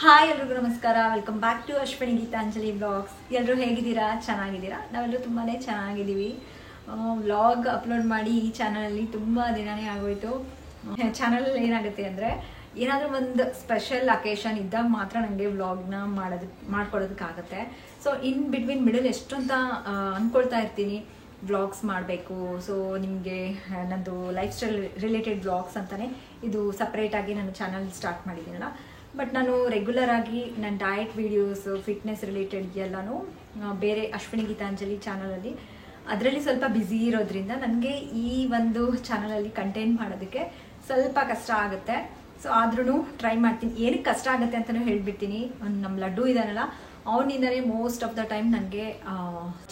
Hi ಎಲ್ರಿಗೂ ನಮಸ್ಕಾರ. Welcome back to Ashwini Geetanjali vlogs. ಎಲ್ಲರೂ ಹೇಗಿದ್ದೀರಾ? ಚೆನ್ನಾಗಿದ್ದೀರಾ? ನಾವೆಲ್ಲರೂ ತುಂಬಾ ಚೆನ್ನಾಗಿದ್ದೀವಿ. ವ್ಲಾಗ್ ಅಪ್ಲೋಡ್ ಮಾಡಿ ಈ ಚಾನಲಲ್ಲಿ ತುಂಬ ದಿನನೇ ಆಗೋಯ್ತು. ಚಾನಲಲ್ಲಿ ಏನಾಗುತ್ತೆ ಅಂದರೆ ಏನಾದರೂ ಒಂದು ಸ್ಪೆಷಲ್ ಅಕೇಶನ್ ಇದ್ದಾಗ ಮಾತ್ರ ನನಗೆ ವ್ಲಾಗ್ನ ಮಾಡ್ಕೊಳ್ಳೋದಕ್ಕಾಗತ್ತೆ. ಸೊ ಇನ್ ಬಿಟ್ವೀನ್ ಮಿಡಲ್ ಎಷ್ಟು ಅಂತ ಅಂದ್ಕೊಳ್ತಾ ಇರ್ತೀನಿ ವ್ಲಾಗ್ಸ್ ಮಾಡಬೇಕು. ಸೊ ನಿಮಗೆ ನನ್ನದು ಲೈಫ್ ಸ್ಟೈಲ್ ರಿಲೇಟೆಡ್ ವ್ಲಾಗ್ಸ್ ಅಂತಲೇ ಇದು ಸಪ್ರೇಟಾಗಿ ನಾನು ಚಾನಲ್ ಸ್ಟಾರ್ಟ್ ಮಾಡಿದ್ದೀನಲ್ಲ. ಬಟ್ ನಾನು ರೆಗ್ಯುಲರ್ ಆಗಿ ನನ್ನ ಡಯಟ್ ವೀಡಿಯೋಸ್, ಫಿಟ್ನೆಸ್ ರಿಲೇಟೆಡ್ ಎಲ್ಲನೂ ಬೇರೆ ಅಶ್ವಿನಿ ಗೀತಾಂಜಲಿ ಚಾನಲಲ್ಲಿ ಅದರಲ್ಲಿ ಸ್ವಲ್ಪ ಬ್ಯುಸಿ ಇರೋದ್ರಿಂದ ನನಗೆ ಈ ಒಂದು ಚಾನಲಲ್ಲಿ ಕಂಟೆಂಟ್ ಮಾಡೋದಕ್ಕೆ ಸ್ವಲ್ಪ ಕಷ್ಟ ಆಗುತ್ತೆ. ಸೊ ಆದ್ರೂ ಟ್ರೈ ಮಾಡ್ತೀನಿ. ಏನಕ್ಕೆ ಕಷ್ಟ ಆಗುತ್ತೆ ಅಂತಲೂ ಹೇಳ್ಬಿಡ್ತೀನಿ. ನಮ್ಮ ಲಡ್ಡು ಇದ್ದಾನಲ್ಲ, ಅವನಿಂದನೇ ಮೋಸ್ಟ್ ಆಫ್ ದ ಟೈಮ್ ನನಗೆ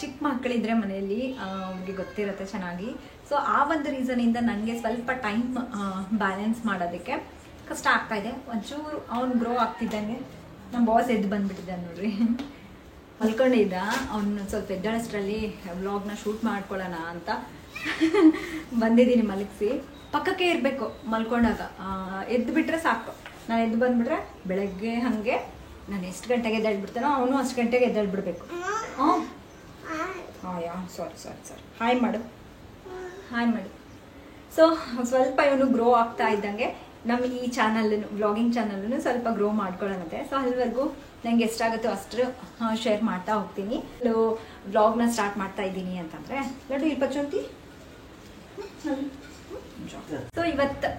ಚಿಕ್ಕ ಮಕ್ಕಳಿದ್ರೆ ಮನೆಯಲ್ಲಿ ಅವ್ರಿಗೆ ಗೊತ್ತಿರುತ್ತೆ ಚೆನ್ನಾಗಿ. ಸೊ ಆ ಒಂದು ರೀಸನಿಂದ ನನಗೆ ಸ್ವಲ್ಪ ಟೈಮ್ ಬ್ಯಾಲೆನ್ಸ್ ಮಾಡೋದಕ್ಕೆ ಕಷ್ಟ ಆಗ್ತಾ ಇದೆ. ಒಂಚೂರು ಅವ್ನು ಗ್ರೋ ಆಗ್ತಿದ್ದಂಗೆ ನಮ್ಮ ಬಾಸ್ ಎದ್ದು ಬಂದ್ಬಿಟ್ಟಿದ್ದಾನೆ ನೋಡ್ರಿ. ಮಲ್ಕೊಂಡಿದ್ದ, ಅವ್ನು ಸ್ವಲ್ಪ ಎದ್ದಳಷ್ಟರಲ್ಲಿ ವ್ಲಾಗ್ನ ಶೂಟ್ ಮಾಡ್ಕೊಳ್ಳೋಣ ಅಂತ ಬಂದಿದ್ದೀನಿ ಮಲಗಿಸಿ. ಪಕ್ಕಕ್ಕೆ ಇರಬೇಕು ಮಲ್ಕೊಂಡಾಗ, ಎದ್ದು ಬಿಟ್ರೆ ಸಾಕು. ನಾನು ಎದ್ದು ಬಂದುಬಿಟ್ರೆ ಬೆಳಗ್ಗೆ ಹಾಗೆ ನಾನು ಎಷ್ಟು ಗಂಟೆಗೆ ಎದ್ದೇಳ್ಬಿಡ್ತಾನೋ ಅವನು ಅಷ್ಟು ಗಂಟೆಗೆ ಎದ್ದೇಳ್ಬಿಡ್ಬೇಕು. ಯಾ ಸಾರಿ ಹಾಯ್ ಮಾಡು. ಸೊ ಸ್ವಲ್ಪ ಇವನು ಗ್ರೋ ಆಗ್ತಾ ಇದ್ದಂಗೆ ನಮ್ಮ ಈ ಚಾನಲ್ನು, ವ್ಲಾಗಿಂಗ್ ಚಾನಲ್ನು ಸ್ವಲ್ಪ ಗ್ರೋ ಮಾಡ್ಕೊಳ್ಳೋಣಂತೆ. ಸೊ ಅಲ್ಲಿವರೆಗೂ ನನಗೆ ಎಷ್ಟಾಗುತ್ತೋ ಅಷ್ಟು ಶೇರ್ ಮಾಡ್ತಾ ಹೋಗ್ತೀನಿ. ವ್ಲಾಗ್ನ ಸ್ಟಾರ್ಟ್ ಮಾಡ್ತಾ ಇದ್ದೀನಿ ಅಂತಂದರೆ ಲಡ್ಡು ಇಲ್ಲಿ ಪಚ್ಚುಂತಿ. ಸೊ ಇವತ್ತು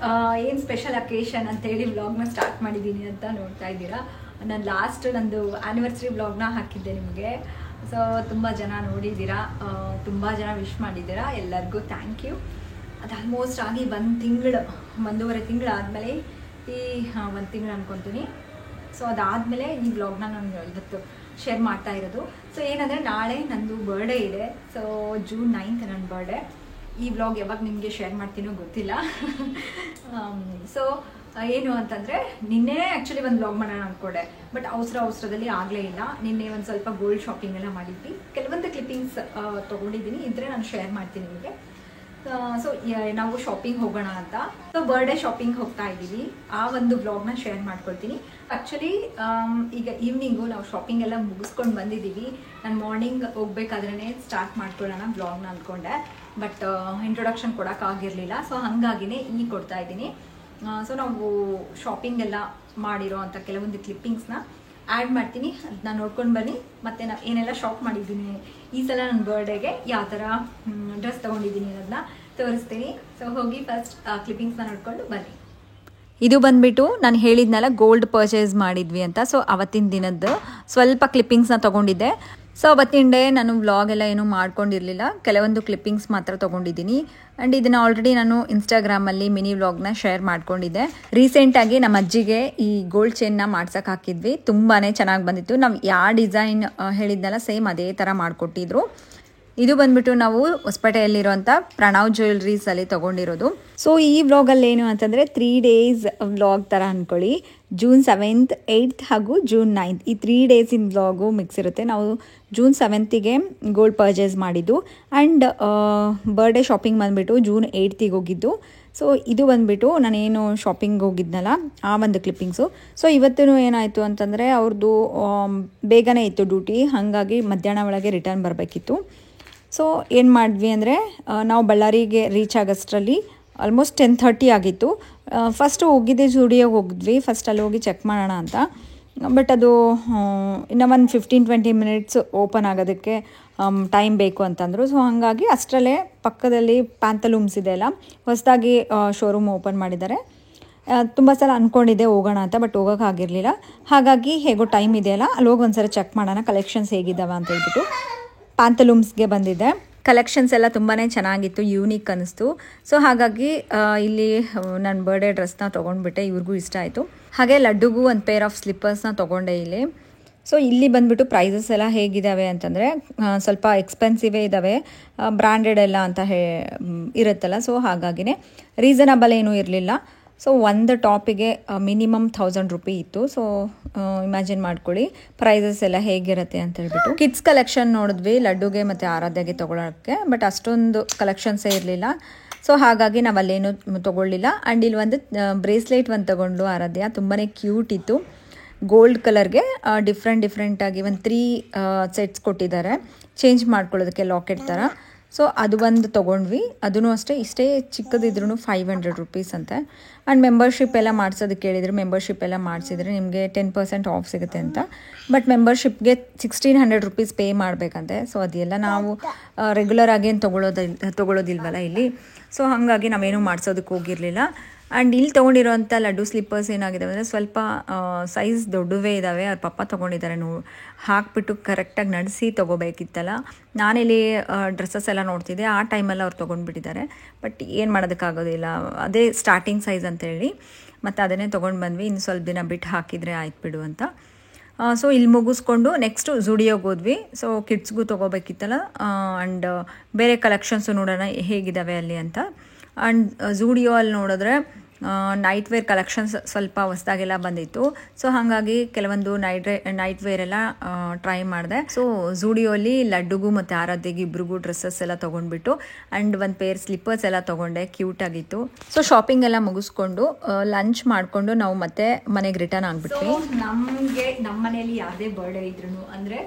ಏನು ಸ್ಪೆಷಲ್ ಅಕೇಶನ್ ಅಂತೇಳಿ ವ್ಲಾಗ್ನ ಸ್ಟಾರ್ಟ್ ಮಾಡಿದ್ದೀನಿ ಅಂತ ನೋಡ್ತಾ ಇದ್ದೀರಾ. ನಾನು ಲಾಸ್ಟ್ ನಂದು ಆ್ಯನಿವರ್ಸರಿ ವ್ಲಾಗ್ನ ಹಾಕಿದ್ದೆ ನಿಮಗೆ. ಸೊ ತುಂಬ ಜನ ನೋಡಿದ್ದೀರಾ, ತುಂಬ ಜನ ವಿಶ್ ಮಾಡಿದ್ದೀರಾ. ಎಲ್ಲರಿಗೂ ಥ್ಯಾಂಕ್ ಯು. ಅದು ಆಲ್ಮೋಸ್ಟ್ ಆಗಿ 1.5 ತಿಂಗಳು ಆದಮೇಲೆ ಈ 1 ತಿಂಗಳು ಅನ್ಕೊತೀನಿ. ಸೊ ಅದಾದಮೇಲೆ ಈ ವ್ಲಾಗ್ನ ನಾನು ಇವತ್ತು ಶೇರ್ ಮಾಡ್ತಾ ಇರೋದು. ಸೊ ಏನಂದರೆ ನಾಳೆ ನಂದು ಬರ್ಡೇ ಇದೆ. ಸೊ June 9th ನನ್ನ ಬರ್ಡೇ. ಈ ವ್ಲಾಗ್ ಯಾವಾಗ ನಿಮಗೆ ಶೇರ್ ಮಾಡ್ತೀನೋ ಗೊತ್ತಿಲ್ಲ. ಸೊ ಏನು ಅಂತಂದರೆ ನಿನ್ನೆ ಆ್ಯಕ್ಚುಲಿ ಒಂದು ವ್ಲಾಗ್ ಮಾಡೋಣ ಅಂದ್ಕೊಂಡೆ, ಬಟ್ ಅವಸರದಲ್ಲಿ ಆಗಲೇ ಇಲ್ಲ. ನಿನ್ನೆ ಒಂದು ಸ್ವಲ್ಪ ಗೋಲ್ಡ್ ಶಾಪಿಂಗ್ ಎಲ್ಲ ಮಾಡಿದ್ವಿ. ಕೆಲವೊಂದು ಕ್ಲಿಪ್ಪಿಂಗ್ಸ್ ತೊಗೊಂಡಿದ್ದೀನಿ, ಇದ್ದರೆ ನಾನು ಶೇರ್ ಮಾಡ್ತೀನಿ ನಿಮಗೆ. ಸೊ ನಾವು ಶಾಪಿಂಗ್ ಹೋಗೋಣ ಅಂತ. ಸೊ ಬರ್ಡೇ ಶಾಪಿಂಗ್ ಹೋಗ್ತಾ ಇದ್ದೀವಿ. ಆ ಒಂದು ವ್ಲಾಗ್ನ ಶೇರ್ ಮಾಡ್ಕೊಳ್ತೀನಿ. ಆ್ಯಕ್ಚುಲಿ ಈಗ ಈವ್ನಿಂಗು ನಾವು ಶಾಪಿಂಗ್ ಎಲ್ಲ ಮುಗಿಸ್ಕೊಂಡು ಬಂದಿದ್ದೀವಿ. ನಾನು ಮಾರ್ನಿಂಗ್ ಹೋಗ್ಬೇಕಾದ್ರೇ ಸ್ಟಾರ್ಟ್ ಮಾಡ್ಕೊಳ್ಳೋಣ ವ್ಲಾಗ್ನ ಅಂದ್ಕೊಂಡೆ, ಬಟ್ ಇಂಟ್ರೊಡಕ್ಷನ್ ಕೊಡೋಕ್ಕಾಗಿರಲಿಲ್ಲ. ಸೊ ಹಾಗಾಗಿನೇ ಈಗ ಕೊಡ್ತಾ ಇದ್ದೀನಿ. ಸೊ ನಾವು ಶಾಪಿಂಗ್ ಎಲ್ಲ ಮಾಡಿರೋ ಅಂಥ ಕೆಲವೊಂದು ಕ್ಲಿಪ್ಪಿಂಗ್ಸ್ನ ಆ್ಯಡ್ ಮಾಡ್ತೀನಿ. ಅದನ್ನ ನೋಡ್ಕೊಂಡು ಬನ್ನಿ. ಮತ್ತು ನಾವು ಏನೆಲ್ಲ ಶಾಪ್ ಮಾಡಿದ್ದೀನಿ ಈ ಸಲ ನನ್ನ ಬರ್ಡೇಗೆ, ಯಾವ ಥರ ಡ್ರೆಸ್ ತೊಗೊಂಡಿದ್ದೀನಿ ಅನ್ನೋದನ್ನ ತೋರಿಸ್ತೀನಿ. ಸೊ ಹೋಗಿ ಫಸ್ಟ್ ಕ್ಲಿಪ್ಪಿಂಗ್ಸ್ನ ನೋಡ್ಕೊಂಡು ಬನ್ನಿ. ಇದು ಬಂದುಬಿಟ್ಟು ನಾನು ಹೇಳಿದ್ನಲ್ಲ ಗೋಲ್ಡ್ ಪರ್ಚೇಸ್ ಮಾಡಿದ್ವಿ ಅಂತ. ಸೊ ಅವತ್ತಿನ ದಿನದ್ದು ಸ್ವಲ್ಪ ಕ್ಲಿಪ್ಪಿಂಗ್ಸ್ನ ತೊಗೊಂಡಿದ್ದೆ. ಸೊ ಅವತ್ತಿನ ಡೇ ನಾನು ವ್ಲಾಗ್ ಎಲ್ಲ ಏನೂ ಮಾಡ್ಕೊಂಡಿರಲಿಲ್ಲ, ಕೆಲವೊಂದು ಕ್ಲಿಪ್ಪಿಂಗ್ಸ್ ಮಾತ್ರ ತೊಗೊಂಡಿದ್ದೀನಿ. ಆ್ಯಂಡ್ ಇದನ್ನು ಆಲ್ರೆಡಿ ನಾನು ಇನ್ಸ್ಟಾಗ್ರಾಮಲ್ಲಿ ಮಿನಿ ವ್ಲಾಗ್ನ ಶೇರ್ ಮಾಡ್ಕೊಂಡಿದ್ದೆ. ರೀಸೆಂಟಾಗಿ ನಮ್ಮ ಅಜ್ಜಿಗೆ ಈ ಗೋಲ್ಡ್ ಚೈನ್ನ ಮಾಡ್ಸೋಕೆ ಹಾಕಿದ್ವಿ. ತುಂಬಾ ಚೆನ್ನಾಗಿ ಬಂದಿತ್ತು. ನಾವು ಯಾವ ಡಿಸೈನ್ ಹೇಳಿದ್ನಲ್ಲ ಸೇಮ್ ಅದೇ ಥರ ಮಾಡಿಕೊಟ್ಟಿದ್ರು. ಇದು ಬಂದ್ಬಿಟ್ಟು ನಾವು ಹೊಸಪೇಟೆಯಲ್ಲಿರುವಂಥ ಪ್ರಣವ್ ಜ್ಯುವೆಲ್ರೀಸಲ್ಲಿ ತೊಗೊಂಡಿರೋದು. ಸೊ ಈ ವ್ಲಾಗಲ್ಲಿ ಏನು ಅಂತಂದರೆ 3 days ವ್ಲಾಗ್ ಥರ ಅಂದ್ಕೊಳ್ಳಿ. June 7th, 8th ಹಾಗೂ June 9th ಈ 3 ಡೇಸಿನ ವ್ಲಾಗು ಮಿಕ್ಸ್ ಇರುತ್ತೆ. ನಾವು June 7th ಗೋಲ್ಡ್ ಪರ್ಚೇಸ್ ಮಾಡಿದ್ದು. ಆ್ಯಂಡ್ ಬರ್ಡೇ ಶಾಪಿಂಗ್ ಬಂದುಬಿಟ್ಟು June 8th ಹೋಗಿದ್ದು. ಸೊ ಇದು ಬಂದುಬಿಟ್ಟು ನಾನೇನು ಶಾಪಿಂಗ್ ಹೋಗಿದ್ನಲ್ಲ ಆ ಒಂದು ಕ್ಲಿಪ್ಪಿಂಗ್ಸು. ಸೊ ಇವತ್ತೂ ಏನಾಯಿತು ಅಂತಂದರೆ ಅವ್ರದ್ದು ಬೇಗನೆ ಇತ್ತು ಡ್ಯೂಟಿ, ಹಾಗಾಗಿ ಮಧ್ಯಾಹ್ನ ಒಳಗೆ ರಿಟರ್ನ್ ಬರಬೇಕಿತ್ತು. ಸೊ ಏನು ಮಾಡಿದ್ವಿ ಅಂದರೆ ನಾವು ಬಳ್ಳಾರಿಗೆ ರೀಚ್ ಆಗೋಷ್ಟರಲ್ಲಿ ಆಲ್ಮೋಸ್ಟ್ 10:30 ಆಗಿತ್ತು. ಫಸ್ಟು ಹೋಗಿದ್ದೆ ಸ್ಟುಡಿಯೋಗೆ ಹೋಗಿದ್ವಿ. ಫಸ್ಟ್ ಅಲ್ಲಿ ಹೋಗಿ ಚೆಕ್ ಮಾಡೋಣ ಅಂತ. ಬಟ್ ಅದು ಇನ್ನೂ ಒಂದು 15-20 ಮಿನಿಟ್ಸ್ ಓಪನ್ ಆಗೋದಕ್ಕೆ ಟೈಮ್ ಬೇಕು ಅಂತಂದರು. ಸೊ ಹಾಗಾಗಿ ಅಷ್ಟರಲ್ಲೇ ಪಕ್ಕದಲ್ಲಿ ಪ್ಯಾಂತಲೂಮ್ಸ್ ಇದೆಯಲ್ಲ, ಹೊಸದಾಗಿ ಶೋರೂಮ್ ಓಪನ್ ಮಾಡಿದ್ದಾರೆ. ತುಂಬ ಸಲ ಅಂದ್ಕೊಂಡಿದ್ದೆ ಹೋಗೋಣ ಅಂತ, ಬಟ್ ಹೋಗೋಕ್ಕಾಗಿರಲಿಲ್ಲ. ಹಾಗಾಗಿ ಹೇಗೋ ಟೈಮ್ ಇದೆಯಲ್ಲ ಅಲ್ಲಿ ಹೋಗಿ ಒಂದ್ಸಲ ಚೆಕ್ ಮಾಡೋಣ ಕಲೆಕ್ಷನ್ಸ್ ಹೇಗಿದ್ದಾವೆ ಅಂತ ಹೇಳ್ಬಿಟ್ಟು ಪ್ಯಾಂತಲೂಮ್ಸ್ಗೆ ಬಂದಿದ್ದೆ. ಕಲೆಕ್ಷನ್ಸ್ ಎಲ್ಲ ತುಂಬಾ ಚೆನ್ನಾಗಿತ್ತು, ಯೂನಿಕ್ ಅನ್ನಿಸ್ತು. ಸೊ ಹಾಗಾಗಿ ಇಲ್ಲಿ ನನ್ನ ಬರ್ಡೇ ಡ್ರೆಸ್ನ ತೊಗೊಂಡ್ಬಿಟ್ಟೆ. ಇವ್ರಿಗೂ ಇಷ್ಟ ಆಯಿತು. ಹಾಗೆ ಲಡ್ಡುಗೂ ಒಂದು ಪೇರ್ ಆಫ್ ಸ್ಲಿಪ್ಪರ್ಸ್ನ ತೊಗೊಂಡೆ ಇಲ್ಲಿ. ಸೊ ಇಲ್ಲಿ ಬಂದುಬಿಟ್ಟು ಪ್ರೈಸಸ್ ಎಲ್ಲ ಹೇಗಿದ್ದಾವೆ ಅಂತಂದರೆ ಸ್ವಲ್ಪ ಎಕ್ಸ್ಪೆನ್ಸಿವೇ ಇದ್ದಾವೆ, ಬ್ರ್ಯಾಂಡೆಡ್ ಎಲ್ಲ ಅಂತ ಇರುತ್ತಲ್ಲ. ಸೊ ಹಾಗಾಗಿನೇ ರೀಸನಬಲ್ ಏನೂ ಇರಲಿಲ್ಲ. ಸೊ ಒಂದು ಟಾಪಿಗೆ ಮಿನಿಮಮ್ 1000 ರೂಪಾಯಿ ಇತ್ತು. ಸೊ ಇಮ್ಯಾಜಿನ್ ಮಾಡ್ಕೊಳ್ಳಿ ಪ್ರೈಸಸ್ ಎಲ್ಲ ಹೇಗಿರುತ್ತೆ ಅಂತ ಹೇಳ್ಬಿಟ್ಟು. ಕಿಡ್ಸ್ ಕಲೆಕ್ಷನ್ ನೋಡಿದ್ವಿ ಲಡ್ಡುಗೆ ಮತ್ತು ಆರಾಧ್ಯಗೆ ತೊಗೊಳೋಕ್ಕೆ, ಬಟ್ ಅಷ್ಟೊಂದು ಕಲೆಕ್ಷನ್ಸೇ ಇರಲಿಲ್ಲ. ಸೊ ಹಾಗಾಗಿ ನಾವು ಅಲ್ಲೇನು ತೊಗೊಳ್ಳಿಲ್ಲ. ಆ್ಯಂಡ್ ಇಲ್ಲಿ ಒಂದು ಬ್ರೇಸ್ಲೆಟ್ ಒಂದು ತೊಗೊಂಡು ಆರಾಧ್ಯ, ತುಂಬಾ ಕ್ಯೂಟ್ ಇತ್ತು. ಗೋಲ್ಡ್ ಕಲರ್ಗೆ ಡಿಫ್ರೆಂಟಾಗಿ ಒಂದು 3 ಸೆಟ್ಸ್ ಕೊಟ್ಟಿದ್ದಾರೆ ಚೇಂಜ್ ಮಾಡ್ಕೊಳ್ಳೋದಕ್ಕೆ ಲಾಕೆಟ್ ಥರ. ಸೊ ಅದು ಒಂದು ತೊಗೊಂಡ್ವಿ. ಅದೂ ಅಷ್ಟೇ ಇಷ್ಟೇ ಚಿಕ್ಕದಿದ್ರೂ 500 ರುಪೀಸ್ ಅಂತೆ. ಆ್ಯಂಡ್ ಮೆಂಬರ್ಶಿಪ್ ಎಲ್ಲ ಮಾಡಿಸೋದಕ್ಕೆ ಹೇಳಿದ್ರು. ಮೆಂಬರ್ಶಿಪ್ ಎಲ್ಲ ಮಾಡಿಸಿದ್ರೆ ನಿಮಗೆ 10% ಆಫ್ ಸಿಗುತ್ತೆ ಅಂತ. ಬಟ್ ಮೆಂಬರ್ಶಿಪ್ಗೆ 1600 ರುಪೀಸ್ ಪೇ ಮಾಡಬೇಕಂತೆ. ಸೊ ಅದೆಲ್ಲ ನಾವು ರೆಗ್ಯುಲರ್ ಆಗಿ ಏನು ತೊಗೊಳೋದಿಲ್ವಲ್ಲ ಇಲ್ಲಿ. ಸೊ ಹಾಗಾಗಿ ನಾವೇನು ಮಾಡಿಸೋದಕ್ಕೆ ಹೋಗಿರಲಿಲ್ಲ. ಆ್ಯಂಡ್ ಇಲ್ಲಿ ತೊಗೊಂಡಿರೋಂಥ ಲಡ್ಡು ಸ್ಲಿಪ್ಪರ್ಸ್ ಏನಾಗಿದ್ದಾವೆ ಅಂದರೆ ಸ್ವಲ್ಪ ಸೈಜ್ ದೊಡ್ಡವೇ ಇದ್ದಾವೆ. ಅವ್ರ ಪಪ್ಪ ತೊಗೊಂಡಿದ್ದಾರೆ. ಹಾಕ್ಬಿಟ್ಟು ಕರೆಕ್ಟಾಗಿ ನಡೆಸಿ ತೊಗೋಬೇಕಿತ್ತಲ್ಲ. ನಾನಿಲ್ಲಿ ಡ್ರೆಸ್ಸಸ್ ಎಲ್ಲ ನೋಡ್ತಿದ್ದೆ, ಆ ಟೈಮಲ್ಲಿ ಅವ್ರು ತೊಗೊಂಡ್ಬಿಟ್ಟಿದ್ದಾರೆ. ಬಟ್ ಏನು ಮಾಡೋದಕ್ಕಾಗೋದಿಲ್ಲ, ಅದೇ ಸ್ಟಾರ್ಟಿಂಗ್ ಸೈಜ್ ಅಂತೇಳಿ ಮತ್ತು ಅದನ್ನೇ ತೊಗೊಂಡು ಬಂದ್ವಿ. ಇನ್ನು ಸ್ವಲ್ಪ ದಿನ ಬಿಟ್ಟು ಹಾಕಿದರೆ ಆಯ್ತು ಬಿಡು ಅಂತ. ಸೊ ಇಲ್ಲಿ ಮುಗಿಸ್ಕೊಂಡು ನೆಕ್ಸ್ಟು ಝುಡಿಯೋಗೆ ಹೋದ್ವಿ. ಸೊ ಕಿಡ್ಸ್ಗೂ ತೊಗೋಬೇಕಿತ್ತಲ್ಲ. ಆ್ಯಂಡ್ ಬೇರೆ ಕಲೆಕ್ಷನ್ಸು ನೋಡೋಣ ಹೇಗಿದ್ದಾವೆ ಅಲ್ಲಿ ಅಂತ. ಆ್ಯಂಡ್ ಝುಡಿಯೋ ಅಲ್ಲಿ ನೋಡಿದ್ರೆ ನೈಟ್ ವೇರ್ ಕಲೆಕ್ಷನ್ಸ್ ಸ್ವಲ್ಪ ಹೊಸ್ದಾಗೆಲ್ಲ ಬಂದಿತ್ತು. ಸೊ ಹಾಗಾಗಿ ಕೆಲವೊಂದು ನೈಟ್ ವೇರ್ ಎಲ್ಲ ಟ್ರೈ ಮಾಡಿದೆ. ಸೊ ಝುಡಿಯೋಲಿ ಲಡ್ಡುಗೂ ಮತ್ತು ಆರಾಧ್ಯಗೆ ಇಬ್ರಿಗೂ ಡ್ರೆಸ್ಸಸ್ ಎಲ್ಲ ತೊಗೊಂಡ್ಬಿಟ್ಟು ಆ್ಯಂಡ್ ಒಂದು ಪೇರ್ ಸ್ಲಿಪ್ಪರ್ಸ್ ಎಲ್ಲ ತೊಗೊಂಡೆ, ಕ್ಯೂಟಾಗಿತ್ತು. ಸೊ ಶಾಪಿಂಗ್ ಎಲ್ಲ ಮುಗಿಸ್ಕೊಂಡು ಲಂಚ್ ಮಾಡಿಕೊಂಡು ನಾವು ಮತ್ತೆ ಮನೆಗೆ ರಿಟರ್ನ್ ಆಗಿಬಿಟ್ವಿ. ನಮಗೆ ನಮ್ಮ ಮನೆಯಲ್ಲಿ ಯಾವುದೇ ಬರ್ಡೇ ಇದ್ರೂ ಅಂದರೆ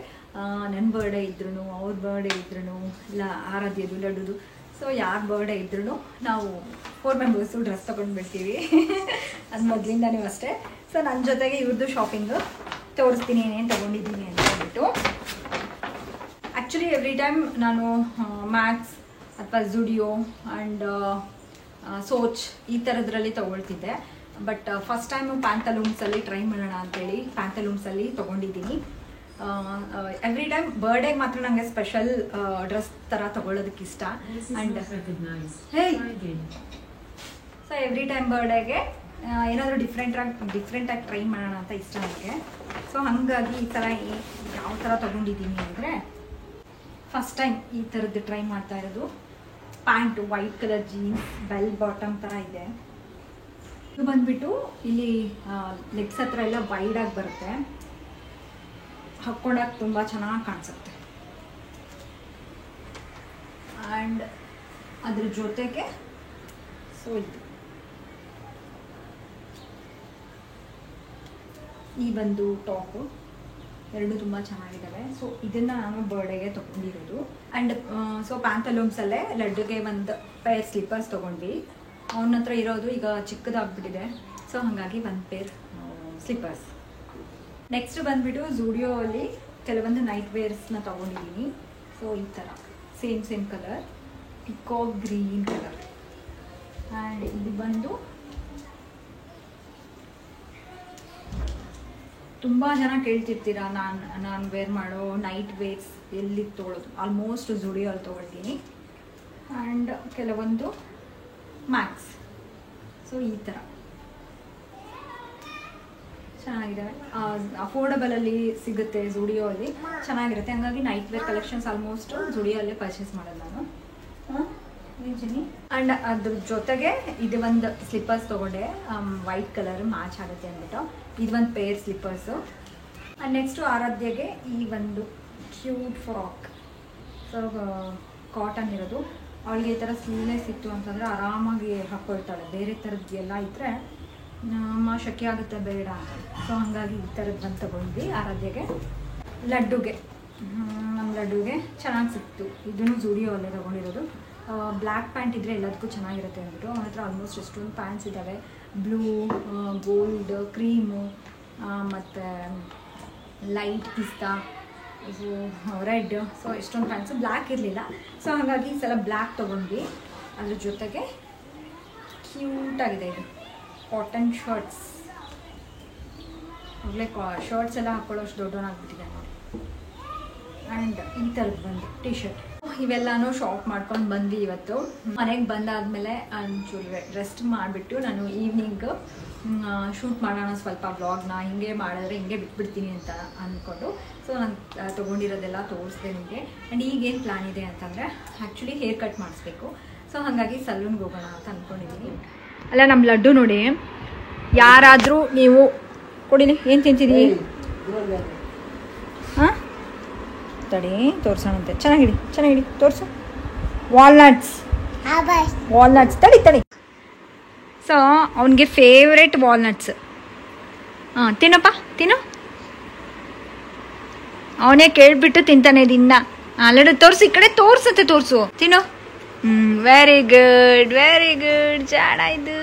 ನನ್ನ ಬರ್ಡೇ ಇದ್ರೂ ಅವ್ರ ಬರ್ಡೇ ಇದ್ರೂ ಇಲ್ಲ ಆರಾಧ್ಯದು ಲಡ್ಡುದು, ಸೊ ಯಾರ ಬರ್ಡೇ ಇದ್ರೂ ನಾವು 4 ಮೆಂಬರ್ಸು ಡ್ರೆಸ್ ತೊಗೊಂಡ್ಬಿಡ್ತೀವಿ. ಅದು ಮೊದಲಿಂದನೂ ಅಷ್ಟೇ. ಸೊ ನನ್ನ ಜೊತೆಗೆ ಇವ್ರದ್ದು ಶಾಪಿಂಗು ತೋರಿಸ್ತೀನಿ ಏನೇನು ತೊಗೊಂಡಿದ್ದೀನಿ ಅಂತ ಹೇಳ್ಬಿಟ್ಟು. ಆ್ಯಕ್ಚುಲಿ ಎವ್ರಿ ಟೈಮ್ ನಾನು ಮ್ಯಾಕ್ಸ್ ಅಥವಾ ಝುಡಿಯೋ ಆ್ಯಂಡ್ ಸೋಚ್ ಈ ಥರದ್ರಲ್ಲಿ ತೊಗೊಳ್ತಿದ್ದೆ. ಬಟ್ ಫಸ್ಟ್ ಟೈಮು ಪ್ಯಾಂತಲೂನ್ಸಲ್ಲಿ ಟ್ರೈ ಮಾಡೋಣ ಅಂತೇಳಿ ಪ್ಯಾಂತಲೂನ್ಸಲ್ಲಿ ತೊಗೊಂಡಿದ್ದೀನಿ. ಎವ್ರಿ ಟೈಮ್ ಬರ್ಡೇಗೆ ಮಾತ್ರ ನನಗೆ ಸ್ಪೆಷಲ್ ಡ್ರೆಸ್ ಥರ ತೊಗೊಳ್ಳೋದಕ್ಕೆ ಇಷ್ಟ. ಆ್ಯಂಡ್ ಸೊ ಎವ್ರಿ ಟೈಮ್ ಬರ್ಡೇಗೆ ಏನಾದರೂ ಡಿಫ್ರೆಂಟಾಗಿ ಟ್ರೈ ಮಾಡೋಣ ಅಂತ ಇಷ್ಟ ನನಗೆ. ಸೊ ಹಾಗಾಗಿ ಈ ಥರ ಯಾವ ಥರ ತೊಗೊಂಡಿದ್ದೀನಿ ಅಂದರೆ ಫಸ್ಟ್ ಟೈಮ್ ಈ ಥರದ್ದು ಟ್ರೈ ಮಾಡ್ತಾ ಇರೋದು. Pant white colour jeans bell bottom ಥರ ಇದೆ. ಇದು ಬಂದುಬಿಟ್ಟು ಇಲ್ಲಿ ಲೆಗ್ಸ್ ಹತ್ರ ಎಲ್ಲ ವೈಡಾಗಿ ಬರುತ್ತೆ, ಹಾಕ್ಕೊಂಡಾಗ ತುಂಬ ಚೆನ್ನಾಗಿ ಕಾಣಿಸುತ್ತೆ. ಆ್ಯಂಡ್ ಅದ್ರ ಜೊತೆಗೆ ಸೊ ಈ ಬಂದು ಟಾಪು ಎರಡು ತುಂಬ ಚೆನ್ನಾಗಿದ್ದಾವೆ. ಸೊ ಇದನ್ನು ನಾನು ಬರ್ಡೇಗೆ ತೊಗೊಂಡಿರೋದು. ಆ್ಯಂಡ್ ಸೊ ಪ್ಯಾಂತಲೂನ್ಸಲ್ಲೇ ಲಡ್ಡುಗೆ ಒಂದು ಪೇರ್ ಸ್ಲಿಪ್ಪರ್ಸ್ ತೊಗೊಂಡ್ವಿ. ಅವನ ಹತ್ರ ಇರೋದು ಈಗ ಚಿಕ್ಕದಾಗ್ಬಿಟ್ಟಿದೆ. ಸೊ ಹಾಗಾಗಿ ಒಂದು ಪೇರ್ ಸ್ಲಿಪ್ಪರ್ಸ್. ನೆಕ್ಸ್ಟ್ ಬಂದುಬಿಟ್ಟು ಝುಡಿಯೋ ಅಲ್ಲಿ ಕೆಲವೊಂದು ನೈಟ್ ವೇರ್ಸ್ನ ತೊಗೊಂಡಿದ್ದೀನಿ. ಸೊ ಈ ಥರ same colour peacock green colour. And ಇದು ಬಂದು ತುಂಬ ಜನ ಕೇಳ್ತಿರ್ತೀರ ನಾನು ವೇರ್ ಮಾಡೋ ನೈಟ್ ವೇರ್ಸ್ ಎಲ್ಲಿ ತೊಗೊಳ್ಳೋದು. ಆಲ್ಮೋಸ್ಟ್ ಝುಡಿಯೋ ಅಲ್ಲಿ ತೊಗೊಳ್ತೀನಿ. ಆ್ಯಂಡ್ ಕೆಲವೊಂದು ಮ್ಯಾಕ್ಸ್. ಸೊ ಈ ಥರ ಚೆನ್ನಾಗಿದ್ದಾವೆ. ಅಫೋರ್ಡಬಲಲ್ಲಿ ಸಿಗುತ್ತೆ ಝುಡಿಯೋ ಅಲ್ಲಿ, ಚೆನ್ನಾಗಿರುತ್ತೆ. ಹಂಗಾಗಿ ನೈಟ್ ವೇರ್ ಕಲೆಕ್ಷನ್ಸ್ ಆಲ್ಮೋಸ್ಟ್ ಝುಡಿಯೋ ಅಲ್ಲೇ ಪರ್ಚೇಸ್ ಮಾಡೋದು ನಾನು. ಆ್ಯಂಡ್ ಅದ್ರ ಜೊತೆಗೆ ಇದು ಒಂದು ಸ್ಲಿಪ್ಪರ್ಸ್ ತೊಗೊಂಡೆ, ವೈಟ್ ಕಲರ್ ಮ್ಯಾಚ್ ಆಗುತ್ತೆ ಅಂದ್ಬಿಟ್ಟು. ಇದು ಒಂದು ಪೇರ್ ಸ್ಲಿಪ್ಪರ್ಸು. ಆ್ಯಂಡ್ ನೆಕ್ಸ್ಟು ಆರಾಧ್ಯಗೆ ಈ ಒಂದು ಕ್ಯೂಟ್ ಫ್ರಾಕ್. ಸೊ ಕಾಟನ್ ಇರೋದು. ಅವಳಿಗೆ ಈ ಥರ ಸ್ಲೀವ್ಲೆಸ್ ಇತ್ತು ಅಂತಂದರೆ ಆರಾಮಾಗಿ ಹಾಕ್ಕೊಳ್ತಾಳೆ. ಬೇರೆ ಥರದ್ದು ಎಲ್ಲ ಇದ್ದರೆ ಅಮ್ಮ ಶೆಕೆ ಆಗುತ್ತೆ ಬೇಡ ಅಂತ. ಸೊ ಹಾಗಾಗಿ ಈ ಥರದ್ದು ಬಂದು ತೊಗೊಂಡ್ವಿ ಆರಾಧ್ಯಗೆ. ಲಡ್ಡುಗೆ ನಮ್ಮ ಲಡ್ಡುಗೆ ಚೆನ್ನಾಗಿ ಸಿಕ್ತು. ಇದನ್ನು ಝುಡಿಯೋ ಅಲ್ಲೇ ತೊಗೊಂಡಿರೋದು. ಬ್ಲ್ಯಾಕ್ ಪ್ಯಾಂಟ್ ಇದ್ದರೆ ಎಲ್ಲದಕ್ಕೂ ಚೆನ್ನಾಗಿರುತ್ತೆ ಅಂದ್ಬಿಟ್ಟು ಅವನ ಹತ್ರ ಆಲ್ಮೋಸ್ಟ್ ಎಷ್ಟೊಂದು ಪ್ಯಾಂಟ್ಸ್ ಇದ್ದಾವೆ. ಬ್ಲೂ, ಗೋಲ್ಡ್, ಕ್ರೀಮು ಮತ್ತು ಲೈಟ್ ಪಿಸ್ತಾ, ಸೊ ರೆಡ್. ಸೊ ಎಷ್ಟೊಂದು ಪ್ಯಾಂಟ್ಸು ಬ್ಲ್ಯಾಕ್ ಇರಲಿಲ್ಲ. ಸೊ ಹಾಗಾಗಿ ಈ ಸಲ ಬ್ಲ್ಯಾಕ್ ತೊಗೊಂಡ್ವಿ. ಅದ್ರ ಜೊತೆಗೆ ಕ್ಯೂಟಾಗಿದೆ ಇದು ಕಾಟನ್ ಶರ್ಟ್ಸ್. ಆಗಲೇ ಶರ್ಟ್ಸ್ ಎಲ್ಲ ಹಾಕ್ಕೊಳ್ಳೋಷ್ಟು ದೊಡ್ಡವನಾಗ್ಬಿಟ್ಟಿದೆ ನೋಡಿ. ಆ್ಯಂಡ್ ಈ ಥರದ್ದು ಬಂದು ಟಿ ಶರ್ಟ್. ಇವೆಲ್ಲನೂ ಶಾಪ್ ಮಾಡ್ಕೊಂಡು ಬಂದ್ವಿ ಇವತ್ತು. ಮನೆಗೆ ಬಂದಾದಮೇಲೆ ಒಂಚೂರು ರೆಸ್ಟ್ ಮಾಡಿಬಿಟ್ಟು ನಾನು ಈವ್ನಿಂಗ್ ಶೂಟ್ ಮಾಡೋಣ ಸ್ವಲ್ಪ ವ್ಲಾಗ್ನ. ಹಿಂಗೆ ಮಾಡಿದ್ರೆ ಹಿಂಗೆ ಬಿಟ್ಬಿಡ್ತೀನಿ ಅಂತ ಅಂದ್ಕೊಂಡು ಸೊ ನಾನು ತೊಗೊಂಡಿರೋದೆಲ್ಲ ತೋರಿಸ್ದೆ ನಿಮಗೆ. ಆ್ಯಂಡ್ ಈಗೇನು ಪ್ಲ್ಯಾನ್ ಇದೆ ಅಂತಂದರೆ ಆ್ಯಕ್ಚುಲಿ ಹೇರ್ ಕಟ್ ಮಾಡಿಸ್ಬೇಕು. ಸೊ ಹಾಗಾಗಿ ಸಲೂನ್ಗೆ ಹೋಗೋಣ ಅಂತ ಅಂದ್ಕೊಂಡಿದ್ದೀನಿ. ಅಲ್ಲ ನಮ್ಮ ಲಡ್ಡು ನೋಡಿ, ಯಾರಾದರೂ ನೀವು ಕೊಡಿನಿ ಏನು ತಿಂತಿದ್ದೀವಿ? ಹಾಂ ತಡಿ ತೋರ್ಸೋಣಂತೆ. ಚೆನ್ನಾಗಿಡಿ ತೋರಿಸು. ವಾಲ್ನಟ್ಸ್ ತಡಿ. ಸೊ ಅವನಿಗೆ ಫೇವ್ರೆಟ್ ವಾಲ್ನಟ್ಸ್. ಹಾಂ ತಿನ್ನಪ್ಪ ತಿನ್ನು. ಅವನೇ ಕೇಳ್ಬಿಟ್ಟು ತಿಂತಾನೆ ದಿನ. ಲಡ್ಡು ತೋರಿಸು, ಈ ಕಡೆ ತೋರ್ಸತ್ತೆ, ತೋರಿಸು, ತಿನ್ನು. ವೆರಿ ಗುಡ್, ವೆರಿ ಗುಡ್, ಚೆನ್ನಾಯ್ತು.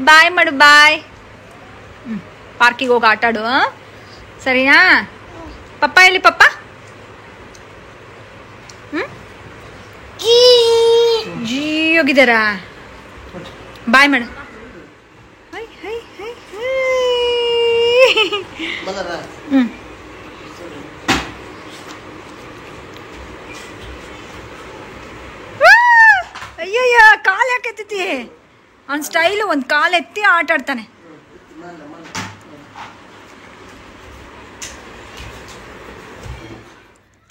ಬಾಯ್ ಮಾಡು, ಬಾಯ್. ಪಾರ್ಕಿಗೆ ಹೋಗಿ ಆಟಾಡು, ಸರಿನಾ? ಪಪ್ಪ ಎಲ್ಲಿ ಪಪ್ಪ? ಜೀ ಹೋಗಿದ್ದಾರಾ? ಬಾಯ್ ಮಾಡು. ಅಯ್ಯಯ್ಯ, ಕಾಲು ಯಾಕೆ ಎತ್ತತಿ? ಅವ್ನ ಸ್ಟೈಲು, ಒಂದು ಕಾಲು ಎತ್ತಿ ಆಟ ಆಡ್ತಾನೆ.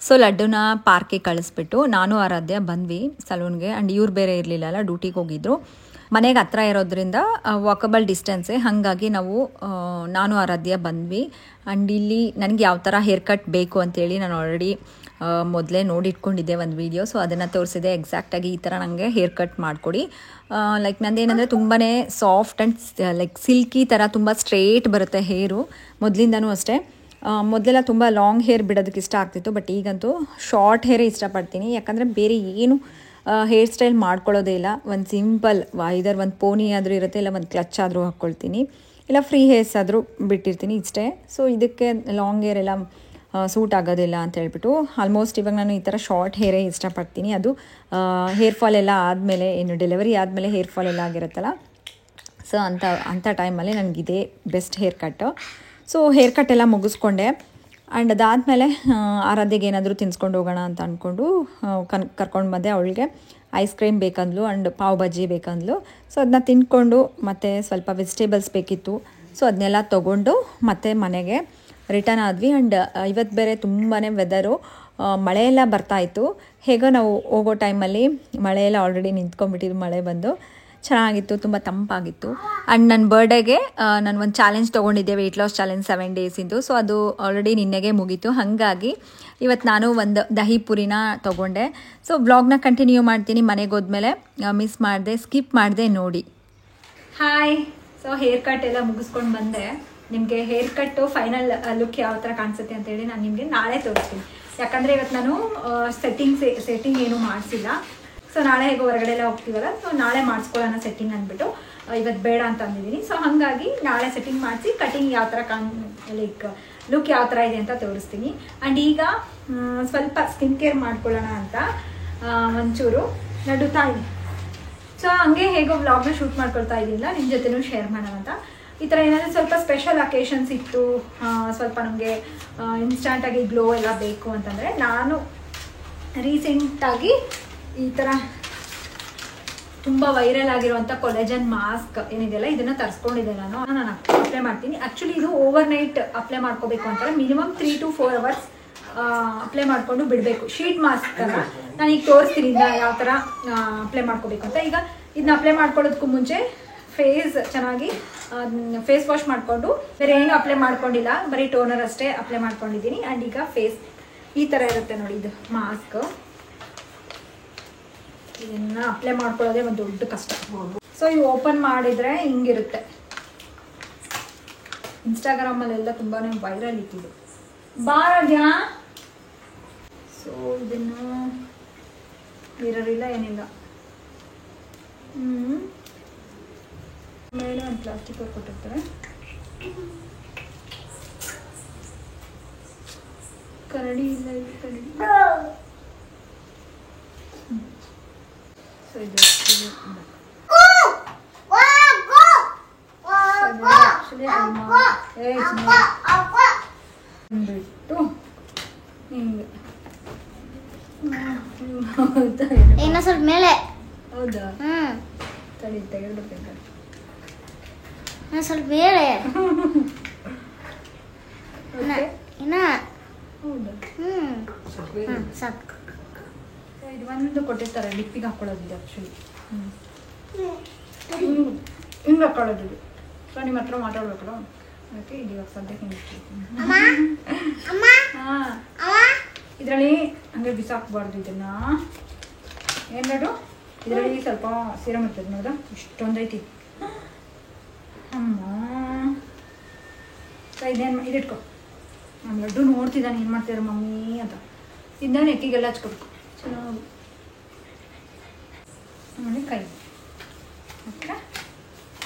ಸೊ ಲಡ್ಡುನ ಪಾರ್ಕಿಗೆ ಕಳಿಸ್ಬಿಟ್ಟು ನಾನು ಆರಾಧ್ಯ ಬಂದ್ವಿ ಸಲೂನ್ಗೆ. ಆ್ಯಂಡ್ ಇವ್ರು ಬೇರೆ ಇರಲಿಲ್ಲಲ್ಲ, ಡ್ಯೂಟಿಗೆ ಹೋಗಿದ್ರು. ಮನೆಗೆ ಹತ್ರ ಇರೋದ್ರಿಂದ ವಾಕಬಲ್ ಡಿಸ್ಟೆನ್ಸೇ, ಹಾಗಾಗಿ ನಾವು ನಾನು ಆರಾಧ್ಯ ಬಂದ್ವಿ. ಆ್ಯಂಡ್ ಇಲ್ಲಿ ನನಗೆ ಯಾವ ಥರ ಹೇರ್ ಕಟ್ ಬೇಕು ಅಂತೇಳಿ ನಾನು ಆಲ್ರೆಡಿ ಮೊದಲೇ ನೋಡಿಟ್ಕೊಂಡಿದ್ದೆ ಒಂದು ವೀಡಿಯೋ. ಸೊ ಅದನ್ನು ತೋರಿಸಿದೆ. ಎಕ್ಸಾಕ್ಟಾಗಿ ಈ ಥರ ನನಗೆ ಹೇರ್ ಕಟ್ ಮಾಡಿಕೊಡಿ. ಲೈಕ್ ನಂದೇನೆಂದರೆ ತುಂಬಾ ಸಾಫ್ಟ್ ಆ್ಯಂಡ್ ಲೈಕ್ ಸಿಲ್ಕಿ ಥರ ತುಂಬ ಸ್ಟ್ರೇಟ್ ಬರುತ್ತೆ ಹೇರು. ಮೊದಲಿಂದನೂ ಅಷ್ಟೇ. ಮೊದಲೆಲ್ಲ ತುಂಬ ಲಾಂಗ್ ಹೇರ್ ಬಿಡೋದಕ್ಕೆ ಇಷ್ಟ ಆಗ್ತಿತ್ತು, ಬಟ್ ಈಗಂತೂ ಶಾರ್ಟ್ ಹೇರೇ ಇಷ್ಟಪಡ್ತೀನಿ. ಯಾಕಂದರೆ ಬೇರೆ ಏನು ಹೇರ್ ಸ್ಟೈಲ್ ಮಾಡ್ಕೊಳ್ಳೋದೇ ಇಲ್ಲ. ಒಂದು ಸಿಂಪಲ್ ಇದರ ಒಂದು ಪೋನಿ ಆದರೂ ಇರುತ್ತೆ, ಇಲ್ಲ ಒಂದು ಕ್ಲಚ್ ಆದರೂ ಹಾಕ್ಕೊಳ್ತೀನಿ, ಇಲ್ಲ ಫ್ರೀ ಹೇರ್ಸ್ ಆದರೂ ಬಿಟ್ಟಿರ್ತೀನಿ ಇಷ್ಟೇ. ಸೊ ಇದಕ್ಕೆ ಲಾಂಗ್ ಹೇರ್ ಎಲ್ಲ ಸೂಟ್ ಆಗೋದಿಲ್ಲ ಅಂತ ಹೇಳ್ಬಿಟ್ಟು ಆಲ್ಮೋಸ್ಟ್ ಇವಾಗ ನಾನು ಈ ಥರ ಶಾರ್ಟ್ ಹೇರೇ ಇಷ್ಟಪಡ್ತೀನಿ. ಅದು ಹೇರ್ ಫಾಲ್ ಎಲ್ಲ ಆದಮೇಲೆ, ಏನು ಡೆಲಿವರಿ ಆದಮೇಲೆ ಹೇರ್ ಫಾಲ್ ಎಲ್ಲ ಆಗಿರುತ್ತಲ್ಲ, ಸೊ ಅಂಥ ಟೈಮಲ್ಲಿ ನನಗಿದೇ ಬೆಸ್ಟ್ ಹೇರ್ ಕಟ್ಟು. ಸೊ ಹೇರ್ ಕಟ್ ಎಲ್ಲ ಮುಗಿಸ್ಕೊಂಡೆ. ಆ್ಯಂಡ್ ಅದಾದಮೇಲೆ ಆರಾಧ್ಯಗೆ ಏನಾದರೂ ತಿನ್ಸ್ಕೊಂಡು ಹೋಗೋಣ ಅಂತ ಅಂದ್ಕೊಂಡು ಕರ್ಕೊಂಡು ಬಂದೆ. ಅವಳಿಗೆ ಐಸ್ ಕ್ರೀಮ್ ಬೇಕಂದ್ಲು ಆ್ಯಂಡ್ ಪಾವ್ ಬಜ್ಜಿ ಬೇಕಂದ್ಲು. ಸೊ ಅದನ್ನ ತಿಂದ್ಕೊಂಡು ಮತ್ತು ಸ್ವಲ್ಪ ವೆಜಿಟೇಬಲ್ಸ್ ಬೇಕಿತ್ತು. ಸೊ ಅದನ್ನೆಲ್ಲ ತೊಗೊಂಡು ಮತ್ತೆ ಮನೆಗೆ ರಿಟರ್ನ್ ಆದ್ವಿ. ಆ್ಯಂಡ್ ಇವತ್ತು ಬೇರೆ ತುಂಬಾ ವೆದರು, ಮಳೆಯೆಲ್ಲ ಬರ್ತಾಯಿತ್ತು. ಹೇಗೋ ನಾವು ಹೋಗೋ ಟೈಮಲ್ಲಿ ಮಳೆಯೆಲ್ಲ ಆಲ್ರೆಡಿ ನಿಂತ್ಕೊಂಡ್ಬಿಟ್ಟಿದ್ದು, ಮಳೆ ಬಂದು ಚೆನ್ನಾಗಿತ್ತು, ತುಂಬ ತಂಪಾಗಿತ್ತು. ಆ್ಯಂಡ್ ನನ್ನ ಬರ್ಡೇಗೆ ನಾನು ಒಂದು ಚಾಲೆಂಜ್ ತೊಗೊಂಡಿದ್ದೆ, ವೆಯ್ಟ್ ಲಾಸ್ ಚಾಲೆಂಜ್ 7 ಡೇಸಿಂದು. ಸೊ ಅದು ಆಲ್ರೆಡಿ ನಿನ್ನೆಗೆ ಮುಗೀತು. ಹಾಗಾಗಿ ಇವತ್ತು ನಾನು ಒಂದು ದಹಿ ಪುರಿನ ತೊಗೊಂಡೆ. ಸೊ ವ್ಲಾಗ್ನ ಕಂಟಿನ್ಯೂ ಮಾಡ್ತೀನಿ. ಮನೆಗೆ ಹೋದ್ಮೇಲೆ ಮಿಸ್ ಮಾಡಿದೆ, ಸ್ಕಿಪ್ ಮಾಡಿದೆ, ನೋಡಿ. ಹಾಯ್. ಸೊ ಹೇರ್ ಕಟ್ ಎಲ್ಲ ಮುಗಿಸ್ಕೊಂಡು ಬಂದೆ. ನಿಮಗೆ ಹೇರ್ ಕಟ್ಟು ಫೈನಲ್ ಲುಕ್ ಯಾವ ಥರ ಕಾಣಿಸುತ್ತೆ ಅಂತೇಳಿ ನಾನು ನಿಮಗೆ ನಾಳೆ ತೋರಿಸ್ತೀನಿ. ಯಾಕಂದರೆ ಇವತ್ತು ನಾನು ಸೆಟ್ಟಿಂಗ್ ಏನೂ ಮಾಡಿಸಿಲ್ಲ. ಸೊ ನಾಳೆ ಹೇಗೋ ಹೊರಗಡೆ ಎಲ್ಲ ಹೋಗ್ತೀವಲ್ಲ, ಸೊ ನಾಳೆ ಮಾಡಿಸ್ಕೊಳ್ಳೋಣ ಸೆಟ್ಟಿಂಗ್ ಅಂದ್ಬಿಟ್ಟು ಇವತ್ತು ಬೇಡ ಅಂತ ಅಂದಿದ್ದೀನಿ. ಸೊ ಹಾಗಾಗಿ ನಾಳೆ ಸೆಟ್ಟಿಂಗ್ ಮಾಡಿಸಿ ಕಟಿಂಗ್ ಯಾವ ಥರ ಲೈಕ್ ಲುಕ್ ಯಾವ ಥರ ಇದೆ ಅಂತ ತೋರಿಸ್ತೀನಿ. ಆ್ಯಂಡ್ ಈಗ ಸ್ವಲ್ಪ ಸ್ಕಿನ್ ಕೇರ್ ಮಾಡ್ಕೊಳ್ಳೋಣ ಅಂತ ಒಂಚೂರು ನಡುತ್ತಾ ಇದ್ದೀನಿ. ಸೊ ಹಂಗೆ ಹೇಗೋ ವ್ಲಾಗ್ನ ಶೂಟ್ ಮಾಡ್ಕೊಳ್ತಾ ಇದ್ದಿಲ್ಲ, ನಿಮ್ಮ ಜೊತೆನೂ ಶೇರ್ ಮಾಡೋಣ ಅಂತ. ಈ ಥರ ಏನಾದರೂ ಸ್ವಲ್ಪ ಸ್ಪೆಷಲ್ ಅಕೇಶನ್ಸ್ ಇತ್ತು, ಸ್ವಲ್ಪ ನಮಗೆ ಇನ್ಸ್ಟಂಟಾಗಿ ಗ್ಲೋ ಎಲ್ಲ ಬೇಕು ಅಂತಂದರೆ ನಾನು ರೀಸೆಂಟಾಗಿ ಈ ಥರ ತುಂಬ ವೈರಲ್ ಆಗಿರುವಂಥ ಕೊಲೆಜನ್ ಮಾಸ್ಕ್ ಏನಿದೆಯಲ್ಲ, ಇದನ್ನು ತರಿಸ್ಕೊಂಡಿದ್ದೆ ನಾನು ಅಪ್ಲೈ ಮಾಡ್ತೀನಿ. ಆ್ಯಕ್ಚುಲಿ ಇದು ಓವರ್ ನೈಟ್ ಅಪ್ಲೈ ಮಾಡ್ಕೋಬೇಕು ಅಂತಾರೆ. ಮಿನಿಮಮ್ 3 to 4 hours ಅಪ್ಲೈ ಮಾಡಿಕೊಂಡು ಬಿಡಬೇಕು. ಶೀಟ್ ಮಾಸ್ಕ್ ಥರ ನಾನು ಈಗ ತೋರಿಸ್ತೀನಿ ಯಾವ ಥರ ಅಪ್ಲೈ ಮಾಡ್ಕೋಬೇಕು ಅಂತ. ಈಗ ಇದನ್ನ ಅಪ್ಲೈ ಮಾಡ್ಕೊಳ್ಳೋದಕ್ಕೂ ಮುಂಚೆ ಫೇಸ್ ಚೆನ್ನಾಗಿ ಫೇಸ್ ವಾಶ್ ಮಾಡಿಕೊಂಡು, ಬೇರೆ ಏನು ಅಪ್ಲೈ ಮಾಡ್ಕೊಂಡಿಲ್ಲ, ಬರೀ ಟೋನರ್ ಅಷ್ಟೇ ಅಪ್ಲೈ ಮಾಡ್ಕೊಂಡಿದ್ದೀನಿ. ಆ್ಯಂಡ್ ಈಗ ಫೇಸ್ ಈ ಥರ ಇರುತ್ತೆ ನೋಡಿ, ಇದು ಮಾಸ್ಕ್. ಇದನ್ನು ಅಪ್ಲೈ ಮಾಡ್ಕೊಳ್ಳೋದೇ ಒಂದು ದೊಡ್ಡ ಕಷ್ಟ. ಸೊ ಇವು ಓಪನ್ ಮಾಡಿದರೆ ಹಿಂಗಿರುತ್ತೆ. ಇನ್ಸ್ಟಾಗ್ರಾಮಲ್ಲೆಲ್ಲ ತುಂಬಾ ವೈರಲ್ ಇಟ್ಟಿದ್ದು ಬಾರದ್ಯಾ. ಸೊ ಇದನ್ನು ಮಿರರ್ ಇಲ್ಲ, ಏನಿಲ್ಲ. ಮೇಲೆ ಒಂದು ಪ್ಲಾಸ್ಟಿಕ್ ಕೊಟ್ಟಿರ್ತಾರೆ. ಕರಡಿ ಇಲ್ಲ, ಇದು ಕರಡಿ. ಸೊ ಇದು ಬಿಟ್ಟು ಹಿಂಗೆ ಇನ್ನ ಸ್ವಲ್ಪ ಮೇಲೆ. ಹೌದಾ? ತಡಿ ತೆಗೆದ್ಬಿಡ್ತೀನಿ. ಸ್ವಲ್ಪ ಬೇರೆ ಇನ್ನ. ಹೌದಾ? ಸಾಕು. ಇದು ಒಂದು ಕೊಟ್ಟಿರ್ತಾರೆ ಲಿಪ್ಪಿಗೆ ಹಾಕೊಳ್ಳೋದಿದೆ. ಆ್ಯಕ್ಚುಲಿ ಹಿಂಗೆ ಹಾಕೊಳ್ಳೋದಿದೆ. ಸೊ ನಿಮ್ಮ ಹತ್ರ ಮಾತಾಡ್ಬೇಕಲ್ಲ, ಅದಕ್ಕೆ ಇದು ಇವಾಗ ಸದ್ಯಕ್ಕೆ ಹಿಂಗೆ ಹಾಂ. ಇದರಲ್ಲಿ ಹಂಗೆ ಬಿಸಾಕ್ಬಾರ್ದು ಇದನ್ನು. ಏನು ನೋಡು, ಇದರಲ್ಲಿ ಸ್ವಲ್ಪ ಸೀರಮ್ ಇರ್ತದೆ ನೋಡ, ಇಷ್ಟೊಂದೈತಿ. ಅಮ್ಮ ಸೊ ಇದೇನು ಇದಿಟ್ಕೊ, ನಮ್ಮ ಲಡ್ಡು ನೋಡ್ತಿದ್ದಾನೆ ಏನು ಮಾಡ್ತಿದ್ದಾರೆ ಮಮ್ಮಿ ಅಂತ. ಇದನ್ನ ನೆಕ್ಕಿಗೆಲ್ಲ ಹಚ್ಕೊಬೇಕು ಚೆನ್ನಾಗಿ. ಆಮೇಲೆ ಕೈ. ಓಕೆ,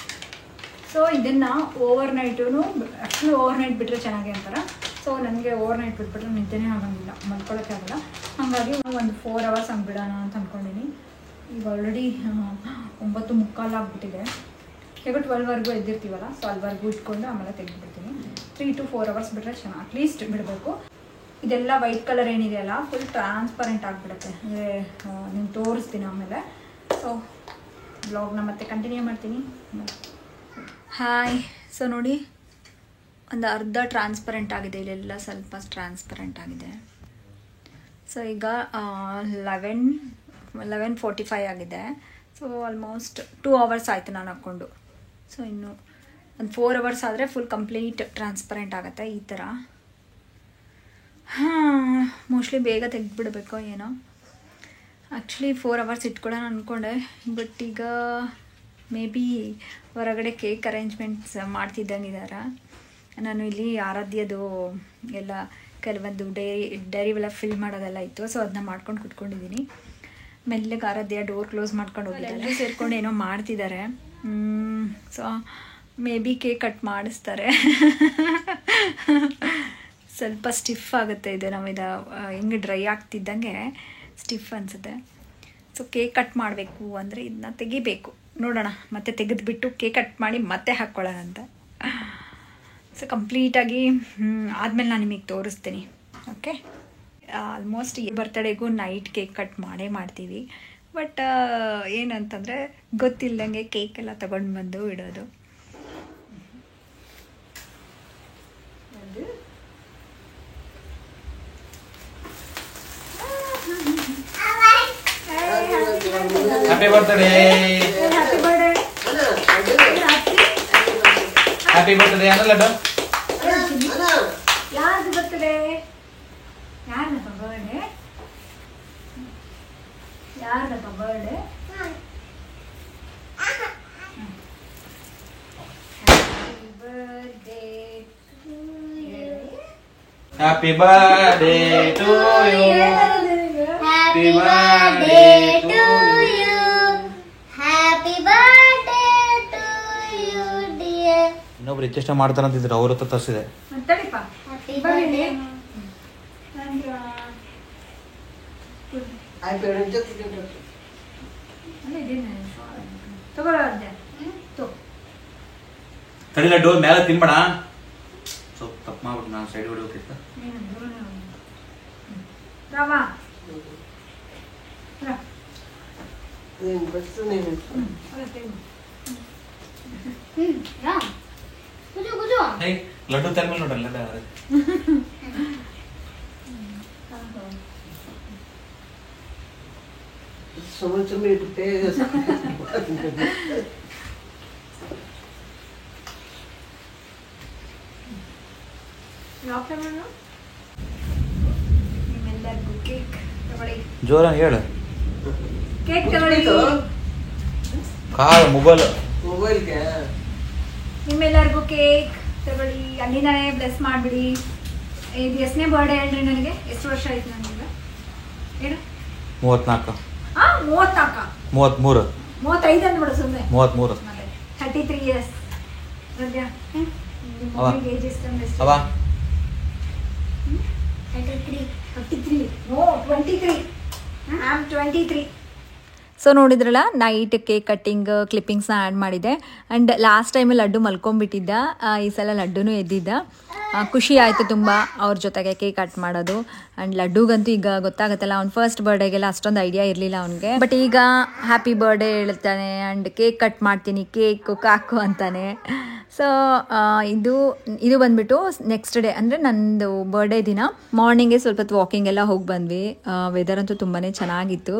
ಸೊ ಇದನ್ನು over night actually over night ಬಿಟ್ಟರೆ ಚೆನ್ನಾಗಿ ಅಂತಾರೆ. ಸೊ ನನಗೆ ಓವರ್ ನೈಟ್ ಬಿಟ್ಬಿಟ್ರೆ ನಿದ್ದೆನೇ ಆಗಂಗಿಲ್ಲ, ಮಲ್ಕೊಳ್ಳೋಕ್ಕೆ ಆಗಲ್ಲ. ಹಾಗಾಗಿ ಒಂದು 4 hours ಹಂಗೆ ಬಿಡೋಣ ಅಂತ ಅಂದ್ಕೊಂಡಿನಿ. ಈಗ ಆಲ್ರೆಡಿ 9:45 ಆಗಿಬಿಟ್ಟಿದೆ. ಹೇಗೋ 12ವರೆಗೂ ಎದ್ದಿರ್ತೀವಲ್ಲ, ಸೊ ಅಲ್ಲಿವರೆಗೂ ಇಟ್ಕೊಂಡು ಆಮೇಲೆ ತೆಗೆದುಬಿಡ್ತೀನಿ. 3 to 4 hours ಬಿಟ್ಟರೆ ಚೆನ್ನಾಗಿ ಅಟ್ಲೀಸ್ಟ್ ಬಿಡಬೇಕು. ಇದೆಲ್ಲ ವೈಟ್ ಕಲರ್ ಏನಿದೆಯಲ್ಲ ಫುಲ್ ಟ್ರಾನ್ಸ್ಪರೆಂಟ್ ಆಗಿಬಿಡುತ್ತೆ. ಅಂದರೆ ನೀವು ತೋರಿಸ್ತೀನಿ ಆಮೇಲೆ. ಸೊ ಬ್ಲಾಗ್ನ ಮತ್ತೆ ಕಂಟಿನ್ಯೂ ಮಾಡ್ತೀನಿ. ಹಾಯ್, ಸೊ ನೋಡಿ ಒಂದು ಅರ್ಧ ಟ್ರಾನ್ಸ್ಪರೆಂಟ್ ಆಗಿದೆ, ಇಲ್ಲೆಲ್ಲ ಸ್ವಲ್ಪ ಟ್ರಾನ್ಸ್ಪರೆಂಟ್ ಆಗಿದೆ. ಸೊ ಈಗ 11:45 ಆಗಿದೆ. ಸೊ ಆಲ್ಮೋಸ್ಟ್ 2 hours ಆಯಿತು ನಾನು ಹಾಕ್ಕೊಂಡು. ಸೊ ಇನ್ನು ಒಂದು 4 hours ಆದರೆ ಫುಲ್ ಕಂಪ್ಲೀಟ್ ಟ್ರಾನ್ಸ್ಪರೆಂಟ್ ಆಗುತ್ತೆ ಈ ಥರ. ಮೋಸ್ಟ್ಲಿ ಬೇಗ ತೆಗೆದುಬಿಡ್ಬೇಕೋ ಏನೋ. ಆ್ಯಕ್ಚುಲಿ 4 hours ಇಟ್ಕೊಳ್ಳೋಣ ಅಂದ್ಕೊಂಡೆ, ಬಟ್ ಈಗ ಮೇ ಬಿ ಹೊರಗಡೆ ಕೇಕ್ ಅರೇಂಜ್ಮೆಂಟ್ಸ್ ಮಾಡ್ತಿದ್ದಂಗಿದ್ದಾರೆ. ನಾನು ಇಲ್ಲಿ ಆರಾಧ್ಯದು ಎಲ್ಲ ಕೆಲವೊಂದು ಡೈರಿ ಎಲ್ಲ ಫಿಲ್ ಮಾಡೋದೆಲ್ಲ ಇತ್ತು. ಸೊ ಅದನ್ನ ಮಾಡ್ಕೊಂಡು ಕುತ್ಕೊಂಡಿದ್ದೀನಿ. ಮೆಲ್ಲಗೆ ಆರಾಧ್ಯ ಡೋರ್ ಕ್ಲೋಸ್ ಮಾಡ್ಕೊಂಡು ಹೋಗಿದ್ದಾರೆ. ಸೇರ್ಕೊಂಡು ಏನೋ ಮಾಡ್ತಿದ್ದಾರೆ. So may be cake cut ಮಾಡಿಸ್ತಾರೆ. ಸ್ವಲ್ಪ ಸ್ಟಿಫ್ ಆಗುತ್ತೆ ಇದು, ನಾವಿದು ಹೆಂಗೆ ಡ್ರೈ ಆಗ್ತಿದ್ದಂಗೆ ಸ್ಟಿಫ್ ಅನಿಸುತ್ತೆ. ಸೊ ಕೇಕ್ ಕಟ್ ಮಾಡಬೇಕು ಅಂದರೆ ಇದನ್ನ ತೆಗಿಬೇಕು. ನೋಡೋಣ, ಮತ್ತೆ ತೆಗೆದುಬಿಟ್ಟು ಕೇಕ್ ಕಟ್ ಮಾಡಿ ಮತ್ತೆ ಹಾಕ್ಕೊಳ್ಳೋಣ ಅಂತ. ಸೊ ಕಂಪ್ಲೀಟಾಗಿ ಆದಮೇಲೆ ನಾನು ನಿಮಗೆ ತೋರಿಸ್ತೀನಿ. ಓಕೆ, ಆಲ್ಮೋಸ್ಟ್ ಈ ಬರ್ತಡೇಗೂ ನೈಟ್ ಕೇಕ್ ಕಟ್ ಮಾಡ್ತೀವಿ. ಬಟ್ ಏನಂತಂದರೆ ಗೊತ್ತಿಲ್ಲದಂಗೆ ಕೇಕೆಲ್ಲ ತೊಗೊಂಡು ಬಂದು ಇಡೋದು. Happy birthday, happy birthday, happy birthday ಅನ್ನಲ್ಲ. ಯಾರ್ದು ಬರ್ತ್ಡೇ? ಯಾರ್ದಪ್ಪ ಬರ್ಡೇ? ಯಾರ್ದಪ್ಪ birthday? Happy birthday to you, Happy birthday to you. Happy birthday to you, dear. ಇನ್ನೊಬ್ರು ಹೆಚ್ಚೆಷ್ಟ ಮಾಡ್ತಾರಂತಿದ್ರು, ಅವ್ರ ಹತ್ರ ತರಿಸಿದೆ. ತಡಿಪ್ಪ. Happy birthday. ತಡಿ ಲಡ್ಡು ಮೇಲೆ ತಿನ್ಬೇಡ. ಸ್ವಲ್ಪ ತಪ್ಪು ಮಾಡ್ಬಿಟ್ಟು ನಾನು ಸೈಡ್ ಹೊಡಿಬೇಕಿತ್ತು. ರಾಮ ಹೇ ಲಡ್ಡು ತಲೆ ಮೇಲೆ ನೋಡ್ರಲ್ಲ. ನಿಮ್ಮೆಲ್ಲರಿಗೂ ಕೇಕ್ ತಗೊಳ್ಳಿ. ಜೋರ ಹೇಳು. ಕೇಕ್ ತಗೊಳ್ಳಿ. ಕಾಲ್ ಮೊಬೈಲ್ ನಿಮ್ಮೆಲ್ಲರಿಗೂ ಕೇಕ್ ತಗೊಳ್ಳಿ. ಅಲ್ಲಿಂದಾನೆ ಬ್ಲೆಸ್ ಮಾಡಿಬಿಡಿ. ಇದು ಎಷ್ಟನೇ ಬರ್ಡೇ ಹೇಳ್ರಿ ನನಗೆ? ಎಷ್ಟು ವರ್ಷ ಆಯ್ತು ನನಗೆ ಹೇಳು? 34 34 33 35 ಅಂದ್ಬಿಡು ಸುಮ್ಮನೆ. 33 ಮತ್ತೆ 33 years. ಸದ್ಯ ಅವ ಏಜ್ ಎಷ್ಟು? ಅವ 33. ನೋ 23. I am 23. ಸೊ ನೋಡಿದ್ರಲ್ಲ, ನೈಟ್ ಕೇಕ್ ಕಟ್ಟಿಂಗ್ ಕ್ಲಿಪ್ಪಿಂಗ್ಸ್ನ ಆ್ಯಡ್ ಮಾಡಿದೆ. ಆ್ಯಂಡ್ ಲಾಸ್ಟ್ ಟೈಮ್ ಲಡ್ಡು ಮಲ್ಕೊಂಡ್ಬಿಟ್ಟಿದ್ದ, ಈ ಸಲ ಲಡ್ಡುನೂ ಎದ್ದಿದ್ದ. ಖುಷಿ ಆಯಿತು ತುಂಬ ಅವ್ರ ಜೊತೆಗೆ ಕೇಕ್ ಕಟ್ ಮಾಡೋದು. ಆ್ಯಂಡ್ ಲಡ್ಡುಗಂತೂ ಈಗ ಗೊತ್ತಾಗುತ್ತಲ್ಲ, ಅವ್ನು ಫಸ್ಟ್ ಬರ್ಡೇಗೆಲ್ಲ ಅಷ್ಟೊಂದು ಐಡಿಯಾ ಇರಲಿಲ್ಲ ಅವನಿಗೆ. ಬಟ್ ಈಗ ಹ್ಯಾಪಿ ಬರ್ಡೇ ಹೇಳ್ತಾನೆ ಆ್ಯಂಡ್ ಕೇಕ್ ಕಟ್ ಮಾಡ್ತೀನಿ, ಕೇಕು ಕಾಕು ಅಂತಾನೆ. ಸೊ ಇದು ಬಂದುಬಿಟ್ಟು ನೆಕ್ಸ್ಟ್ ಡೇ, ಅಂದರೆ ನನ್ನದು ಬರ್ಡೇ ದಿನ ಮಾರ್ನಿಂಗೇ ಸ್ವಲ್ಪ ಹೊತ್ತು ವಾಕಿಂಗ್ ಎಲ್ಲ ಹೋಗಿ ಬಂದ್ವಿ. ವೆದರ್ ಅಂತೂ ತುಂಬಾ ಚೆನ್ನಾಗಿತ್ತು.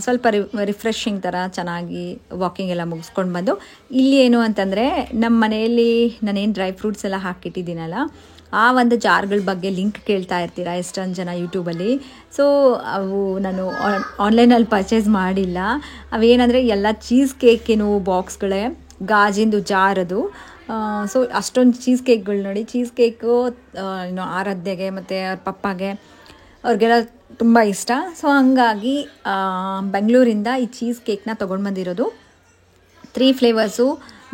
ಸ್ವಲ್ಪ ರಿಫ್ರೆಶಿಂಗ್ ಥರ ಚೆನ್ನಾಗಿ ವಾಕಿಂಗ್ ಎಲ್ಲ ಮುಗಿಸ್ಕೊಂಡು ಬಂದು ಇಲ್ಲಿ ಏನು ಅಂತಂದರೆ, ನಮ್ಮ ಮನೆಯಲ್ಲಿ ನಾನೇನು ಡ್ರೈ ಫ್ರೂಟ್ಸ್ ಎಲ್ಲ ಹಾಕಿಟ್ಟಿದ್ದೀನಲ್ಲ, ಆ ಒಂದು ಜಾರ್ಗಳ ಬಗ್ಗೆ ಲಿಂಕ್ ಕೇಳ್ತಾ ಇರ್ತೀರಾ ಎಷ್ಟೊಂದು ಜನ ಯೂಟ್ಯೂಬಲ್ಲಿ. ಸೊ ಅವು ನಾನು ಆನ್ಲೈನಲ್ಲಿ ಪರ್ಚೇಸ್ ಮಾಡಿಲ್ಲ. ಅವೇನಂದರೆ ಎಲ್ಲ ಚೀಸ್ ಕೇಕಿನ ಬಾಕ್ಸ್ಗಳೇ, ಗಾಜಿಂದು ಜಾರದು. ಸೊ ಅಷ್ಟೊಂದು ಚೀಸ್ ಕೇಕ್ಗಳು ನೋಡಿ, ಚೀಸ್ ಕೇಕು ಆರಾಧ್ಯಗೆ ಮತ್ತು ಅವ್ರ ಪಪ್ಪಾಗೆ ಅವ್ರಿಗೆಲ್ಲ ತುಂಬ ಇಷ್ಟ. ಸೊ ಹಂಗಾಗಿ ಬೆಂಗಳೂರಿಂದ ಈ ಚೀಸ್ ಕೇಕ್ನ ತೊಗೊಂಡು ಬಂದಿರೋದು. 3 ಫ್ಲೇವರ್ಸು,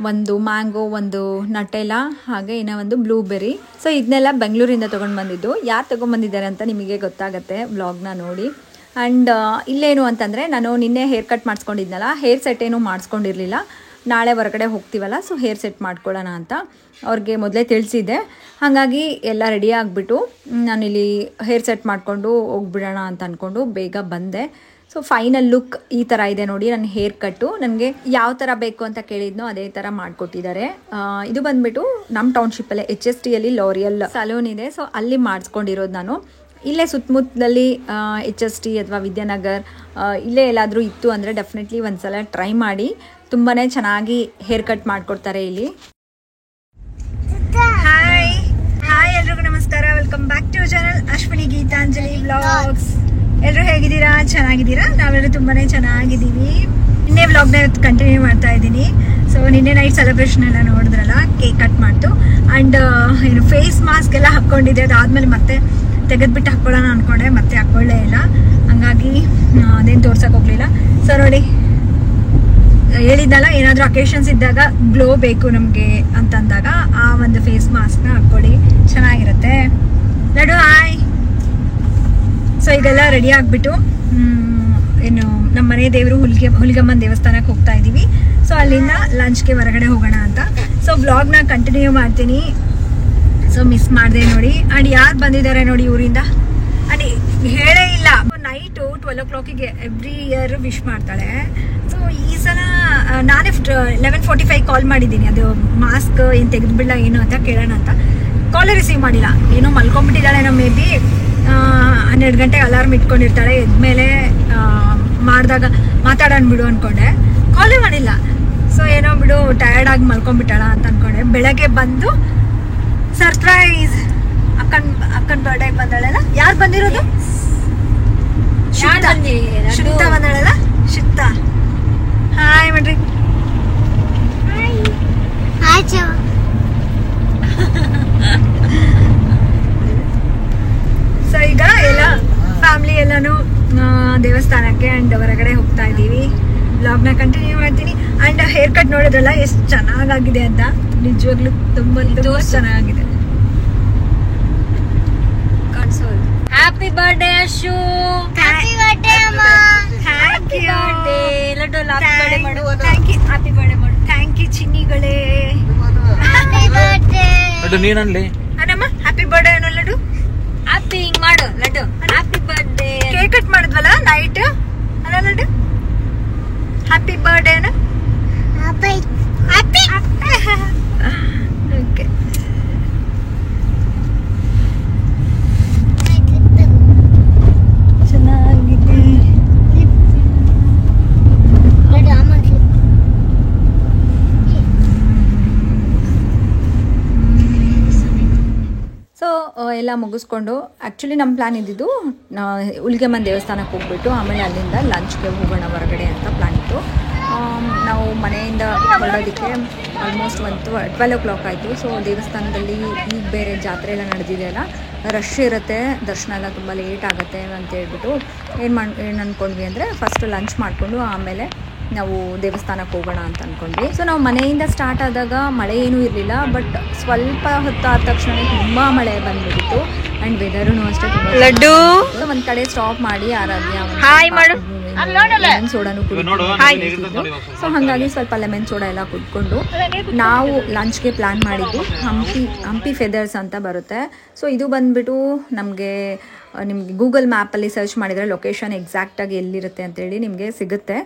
ಒಂದು ಮ್ಯಾಂಗೋ, ಒಂದು ನಟೆಲ್ಲ, ಹಾಗೆ ಇನ್ನೂ ಒಂದು ಬ್ಲೂಬೆರಿ. ಸೊ ಇದನ್ನೆಲ್ಲ ಬೆಂಗಳೂರಿಂದ ತೊಗೊಂಡು ಬಂದಿದ್ದು. ಯಾರು ತೊಗೊಂಡ್ಬಂದಿದ್ದಾರೆ ಅಂತ ನಿಮಗೆ ಗೊತ್ತಾಗುತ್ತೆ ವ್ಲಾಗ್ನ ನೋಡಿ. ಆ್ಯಂಡ್ ಇಲ್ಲೇನು ಅಂತಂದರೆ, ನಾನು ನಿನ್ನೆ ಹೇರ್ ಕಟ್ ಮಾಡಿಸ್ಕೊಂಡಿದ್ನಲ್ಲ, ಹೇರ್ ಸೆಟ್ ಏನೂ ಮಾಡಿಸ್ಕೊಂಡಿರಲಿಲ್ಲ. ನಾಳೆ ಹೊರಗಡೆ ಹೋಗ್ತೀವಲ್ಲ, ಸೊ ಹೇರ್ ಸೆಟ್ ಮಾಡ್ಕೊಳ್ಳೋಣ ಅಂತ ಅವ್ರಿಗೆ ಮೊದಲೇ ತಿಳಿಸಿದ್ದೆ. ಹಾಗಾಗಿ ಎಲ್ಲ ರೆಡಿ ಆಗಿಬಿಟ್ಟು ನಾನಿಲ್ಲಿ ಹೇರ್ ಸೆಟ್ ಮಾಡಿಕೊಂಡು ಹೋಗ್ಬಿಡೋಣ ಅಂತ ಅಂದ್ಕೊಂಡು ಬೇಗ ಬಂದೆ. ಸೊ ಫೈನಲ್ ಲುಕ್ ಈ ಥರ ಇದೆ ನೋಡಿ. ನನ್ನ ಹೇರ್ ಕಟ್ಟು ನನಗೆ ಯಾವ ಥರ ಬೇಕು ಅಂತ ಕೇಳಿದ್ನೋ ಅದೇ ಥರ ಮಾಡಿಕೊಟ್ಟಿದ್ದಾರೆ. ಇದು ಬಂದುಬಿಟ್ಟು ನಮ್ಮ ಟೌನ್ಶಿಪ್ಪಲ್ಲೇ HSTಯಲ್ಲಿ ಲೋರಿಯಲ್ ಸಲೂನ್ ಇದೆ. ಸೊ ಅಲ್ಲಿ ಮಾಡಿಸ್ಕೊಂಡಿರೋದು ನಾನು. ಇಲ್ಲೇ ಸುತ್ತಮುತ್ತದಲ್ಲಿ HST ಅಥವಾ ವಿದ್ಯಾನಗರ್ ಇಲ್ಲೇ ಎಲ್ಲಾದರೂ ಇತ್ತು ಅಂದರೆ ಡೆಫಿನೆಟ್ಲಿ ಒಂದು ಸಲ ಟ್ರೈ ಮಾಡಿ. ತುಂಬಾ ಚೆನ್ನಾಗಿ ಹೇರ್ ಕಟ್ ಮಾಡಿಕೊಡ್ತಾರೆ ಇಲ್ಲಿ. ಹಾಯ್ ಹಾಯ್ ಎಲ್ರಿಗೂ ನಮಸ್ಕಾರ. Welcome back to channel Ashwini Geetanjali vlogs. ಎಲ್ಲರೂ ಹೇಗಿದ್ದೀರಾ? ಚೆನ್ನಾಗಿದ್ದೀರಾ? ನಾವೆಲ್ಲರೂ ತುಂಬಾ ಚೆನ್ನಾಗಿದ್ದೀವಿ. ನಿನ್ನೆ ವ್ಲಾಗ್ನ ಕಂಟಿನ್ಯೂ ಮಾಡ್ತಾ ಇದ್ದೀನಿ. ಸೊ ನಿನ್ನೆ ನೈಟ್ ಸೆಲೆಬ್ರೇಷನ್ ಎಲ್ಲ ನೋಡಿದ್ರಲ್ಲ, ಕೇಕ್ ಕಟ್ ಮಾಡ್ತು. ಆ್ಯಂಡ್ ಏನು ಫೇಸ್ ಮಾಸ್ಕ್ ಎಲ್ಲ ಹಾಕ್ಕೊಂಡಿದ್ದೆ. ಅದಾದಮೇಲೆ ಮತ್ತೆ ತೆಗೆದ್ಬಿಟ್ಟು ಹಾಕ್ಕೊಳ್ಳೋಣ ಅಂದ್ಕೊಂಡೆ, ಮತ್ತೆ ಹಾಕ್ಕೊಳ್ಳೇ ಇಲ್ಲ. ಹಂಗಾಗಿ ಅದೇನು ತೋರ್ಸಕ್ಕೆ ಹೋಗಲಿಲ್ಲ. ಸೊ ನೋಡಿ, ಹೇಳಿದ್ನಲ್ಲ, ಏನಾದರೂ ಅಕೇಶನ್ಸ್ ಇದ್ದಾಗ ಗ್ಲೋ ಬೇಕು ನಮಗೆ ಅಂತಂದಾಗ ಆ ಒಂದು ಫೇಸ್ ಮಾಸ್ಕ್ನ ಹಾಕ್ಕೊಳ್ಳಿ, ಚೆನ್ನಾಗಿರುತ್ತೆ. ಲಡ್ಡು ಹಾಯ್. ಸೊ ಈಗೆಲ್ಲ ರೆಡಿ ಆಗಿಬಿಟ್ಟು ಏನು ನಮ್ಮ ಮನೆ ದೇವರು ಹುಲಿಗಮ್ಮನ ದೇವಸ್ಥಾನಕ್ಕೆ ಹೋಗ್ತಾ ಇದ್ದೀವಿ. ಸೊ ಅಲ್ಲಿಂದ ಲಂಚ್ಗೆ ಹೊರಗಡೆ ಹೋಗೋಣ ಅಂತ. ಸೊ ವ್ಲಾಗ್ನ ಕಂಟಿನ್ಯೂ ಮಾಡ್ತೀನಿ. ಸೊ ಮಿಸ್ ಮಾಡಿದೆ ನೋಡಿ. ಆ್ಯಂಡ್ ಯಾರು ಬಂದಿದ್ದಾರೆ ನೋಡಿ ಊರಿಂದ, ಆ್ಯಂಡ್ ಹೇಳೇ ಇಲ್ಲ. Night 12 o'clock every year wish ಮಾಡ್ತಾಳೆ. ಸೊ ಈ ಸಲ ನಾನೇ 11:45 ಕಾಲ್ ಮಾಡಿದ್ದೀನಿ. ಅದು ಮಾಸ್ಕ್ ಏನು ತೆಗೆದುಬಿಡಲ್ಲ ಏನು ಅಂತ ಕೇಳೋಣ ಅಂತ. ಕಾಲೇ ರಿಸೀವ್ ಮಾಡಿಲ್ಲ. ಏನೋ ಮಲ್ಕೊಂಡ್ಬಿಟ್ಟಿದ್ದಾಳೆ ನಮ್ಮ ಮೇ ಬಿ. 12 ಗಂಟೆಗೆ ಅಲಾರ್ಮ್ ಇಟ್ಕೊಂಡಿರ್ತಾಳೆ. ಎದ್ಮೇಲೆ ಮಾಡಿದಾಗ ಮಾತಾಡೋಣ ಬಿಡು ಅಂದ್ಕೊಂಡೆ, ಕಾಲೇ ಮಾಡಿಲ್ಲ. ಸೊ ಏನೋ ಬಿಡು ಟಯರ್ಡಾಗಿ ಮಲ್ಕೊಂಡ್ಬಿಟ್ಟಾಳ ಅಂತ ಅಂದ್ಕೊಂಡೆ. ಬೆಳಗ್ಗೆ ಬಂದು ಸರ್ಪ್ರೈಸ್, ಅಕ್ಕನ ಬರ್ಡೇಗೆ ಬಂದಾಳಲ್ಲ. ಯಾರು ಬಂದಿರೋದು? ಶುಕ್ತಾ ಬಂದಾಳಲ್ಲ. ಶುಕ್ತಾ ಹಾಯ್ ಮಾಡ್ರಿ. ಸೊ ಈಗ ಎಲ್ಲ ಫ್ಯಾಮಿಲಿ ಎಲ್ಲಾನು ದೇವಸ್ಥಾನಕ್ಕೆ ಆ್ಯಂಡ್ ಹೊರಗಡೆ ಹೋಗ್ತಾ ಇದ್ದೀವಿ. ವ್ಲಾಗ್ನ ಕಂಟಿನ್ಯೂ ಮಾಡ್ತೀನಿ. ಆ್ಯಂಡ್ ಹೇರ್ ಕಟ್ ನೋಡಿದ್ರಲ್ಲ ಎಷ್ಟು ಚೆನ್ನಾಗಾಗಿದೆ ಅಂತ. ನಿಜವಾಗ್ಲೂ ತುಂಬ ಚೆನ್ನಾಗಿದೆ. Happy birthday Ashu. Happy birthday ಅಮ್ಮ. Thank you. Laddu thank you. Happy birthday ಮಾಡು. ಥ್ಯಾಂಕ್ ಯು ಚಿನ್ನಿಗಳೇ. Happy birthday. ಲಡ್ಡು ನೀನಲ್ಲಿ ಅನಮ್ಮ ಹ್ಯಾಪಿ ಬರ್ಡೇ ಅನ್ನೋ ಲಡ್ಡು. ಹ್ಯಾಪಿ ಹಿಂಗ್ ಮಾಡು Laddu. Happy birthday. Cake cut ಮಾಡಿದ್ವಲ್ಲ ನೈಟ್ ಅಲ್ಲ ಲಡ್ಡು. ಹ್ಯಾಪಿ ಬರ್ಡೇ ಅನ್ನ. Happy okay. ಚೆನ್ನಾಗಿದೆ. ಸೊ ಎಲ್ಲ ಮುಗಿಸ್ಕೊಂಡು ಆ್ಯಕ್ಚುಲಿ ನಮ್ಮ ಪ್ಲ್ಯಾನ್ ಇದ್ದಿದ್ದು ಹುಲಿಗೆಮ್ಮನ ದೇವಸ್ಥಾನಕ್ಕೆ ಹೋಗ್ಬಿಟ್ಟು ಆಮೇಲೆ ಅಲ್ಲಿಂದ ಲಂಚ್ಗೆ ಹೋಗೋಣ ಹೊರಗಡೆ ಅಂತ ಪ್ಲ್ಯಾನ್ ಇತ್ತು. ನಾವು ಮನೆಯಿಂದ ಹೊರಡೋದಕ್ಕೆ ಆಲ್ಮೋಸ್ಟ್ 12 o'clock ಆಯಿತು. ಸೊ ದೇವಸ್ಥಾನದಲ್ಲಿ ಈಗ ಬೇರೆ ಜಾತ್ರೆ ಎಲ್ಲ ನಡೆದಿದೆಯಲ್ಲ, ರಶ್ ಇರುತ್ತೆ, ದರ್ಶನ ಎಲ್ಲ ತುಂಬ ಲೇಟ್ ಆಗುತ್ತೆ ಅಂತ ಹೇಳ್ಬಿಟ್ಟು ಏನು ಅಂದ್ಕೊಂಡ್ವಿ ಅಂದರೆ ಫಸ್ಟ್ ಲಂಚ್ ಮಾಡಿಕೊಂಡು ಆಮೇಲೆ ನಾವು ದೇವಸ್ಥಾನಕ್ಕೆ ಹೋಗೋಣ ಅಂತ ಅಂದ್ಕೊಂಡ್ವಿ. ಸೊ ನಾವು ಮನೆಯಿಂದ ಸ್ಟಾರ್ಟ್ ಆದಾಗ ಮಳೆ ಏನೂ ಇರಲಿಲ್ಲ. ಬಟ್ ಸ್ವಲ್ಪ ಹೊತ್ತಾದ ತಕ್ಷಣ ತುಂಬ ಮಳೆ ಬಂದ್ಬಿಟ್ಟಿತ್ತು. ಆ್ಯಂಡ್ ವೆದರೂ ಅಷ್ಟೇ ತುಂಬ ಲಡ್ಡು. ಒಂದು ಕಡೆ ಸ್ಟಾಪ್ ಮಾಡಿ ಆರಾಧ್ಯ ಲೆಮನ್ ಸೋಡಾನು ಕುಡಿದು, ಸೊ ಹಾಗಾಗಿ ಸ್ವಲ್ಪ ಲೆಮನ್ ಸೋಡಾ ಎಲ್ಲ ಕುಡ್ಕೊಂಡು ನಾವು ಲಂಚ್ಗೆ ಪ್ಲ್ಯಾನ್ ಮಾಡಿದ್ದು ಹಂಪಿ ಫೆದರ್ಸ್ ಅಂತ ಬರುತ್ತೆ. ಸೊ ಇದು ಬಂದುಬಿಟ್ಟು ನಿಮಗೆ ಗೂಗಲ್ ಮ್ಯಾಪಲ್ಲಿ ಸರ್ಚ್ ಮಾಡಿದರೆ ಲೊಕೇಶನ್ ಎಕ್ಸಾಕ್ಟಾಗಿ ಎಲ್ಲಿರುತ್ತೆ ಅಂತೇಳಿ ನಿಮಗೆ ಸಿಗುತ್ತೆ.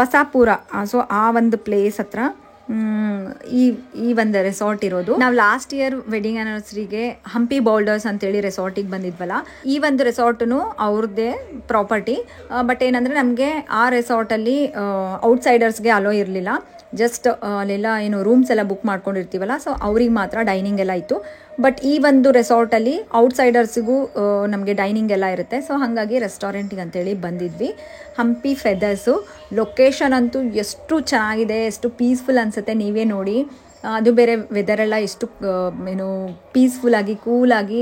ಬಸಾಪುರ. ಸೊ ಆ ಒಂದು ಪ್ಲೇಸ್ ಹತ್ರ ಈ ಒಂದು ರೆಸಾರ್ಟ್ ಇರೋದು. ನಾವು ಲಾಸ್ಟ್ ಇಯರ್ ವೆಡ್ಡಿಂಗ್ ಆ್ಯನಿವರ್ಸರಿಗೆ ಹಂಪಿ ಬೌಲ್ಡರ್ಸ್ ಅಂತೇಳಿ ರೆಸಾರ್ಟಿಗೆ ಬಂದಿದ್ವಲ್ಲ, ಈ ಒಂದು ರೆಸಾರ್ಟು ಅವ್ರದ್ದೇ ಪ್ರಾಪರ್ಟಿ. ಬಟ್ ಏನಂದರೆ ನಮಗೆ ಆ ರೆಸಾರ್ಟಲ್ಲಿ ಔಟ್ಸೈಡರ್ಸ್ಗೆ ಅಲೋ ಇರಲಿಲ್ಲ. ಜಸ್ಟ್ ಅಲ್ಲೆಲ್ಲ ಏನು ರೂಮ್ಸ್ ಎಲ್ಲ ಬುಕ್ ಮಾಡ್ಕೊಂಡಿರ್ತೀವಲ್ಲ, ಸೊ ಅವ್ರಿಗೆ ಮಾತ್ರ ಡೈನಿಂಗ್ ಎಲ್ಲ ಇತ್ತು. ಬಟ್ ಈ ಒಂದು ರೆಸಾರ್ಟಲ್ಲಿ ಔಟ್ಸೈಡರ್ಸಿಗೂ ನಮಗೆ ಡೈನಿಂಗ್ ಎಲ್ಲ ಇರುತ್ತೆ. ಸೊ ಹಾಗಾಗಿ ರೆಸ್ಟೋರೆಂಟಿಗೆ ಅಂತೇಳಿ ಬಂದಿದ್ವಿ. ಹಂಪಿ ಫೆದರ್ಸು ಲೊಕೇಶನ್ ಅಂತೂ ಎಷ್ಟು ಚೆನ್ನಾಗಿದೆ, ಎಷ್ಟು ಪೀಸ್ಫುಲ್ ಅನಿಸುತ್ತೆ, ನೀವೇ ನೋಡಿ. ಅದು ಬೇರೆ ವೆದರೆಲ್ಲ ಎಷ್ಟು ಏನು ಪೀಸ್ಫುಲ್ಲಾಗಿ ಕೂಲಾಗಿ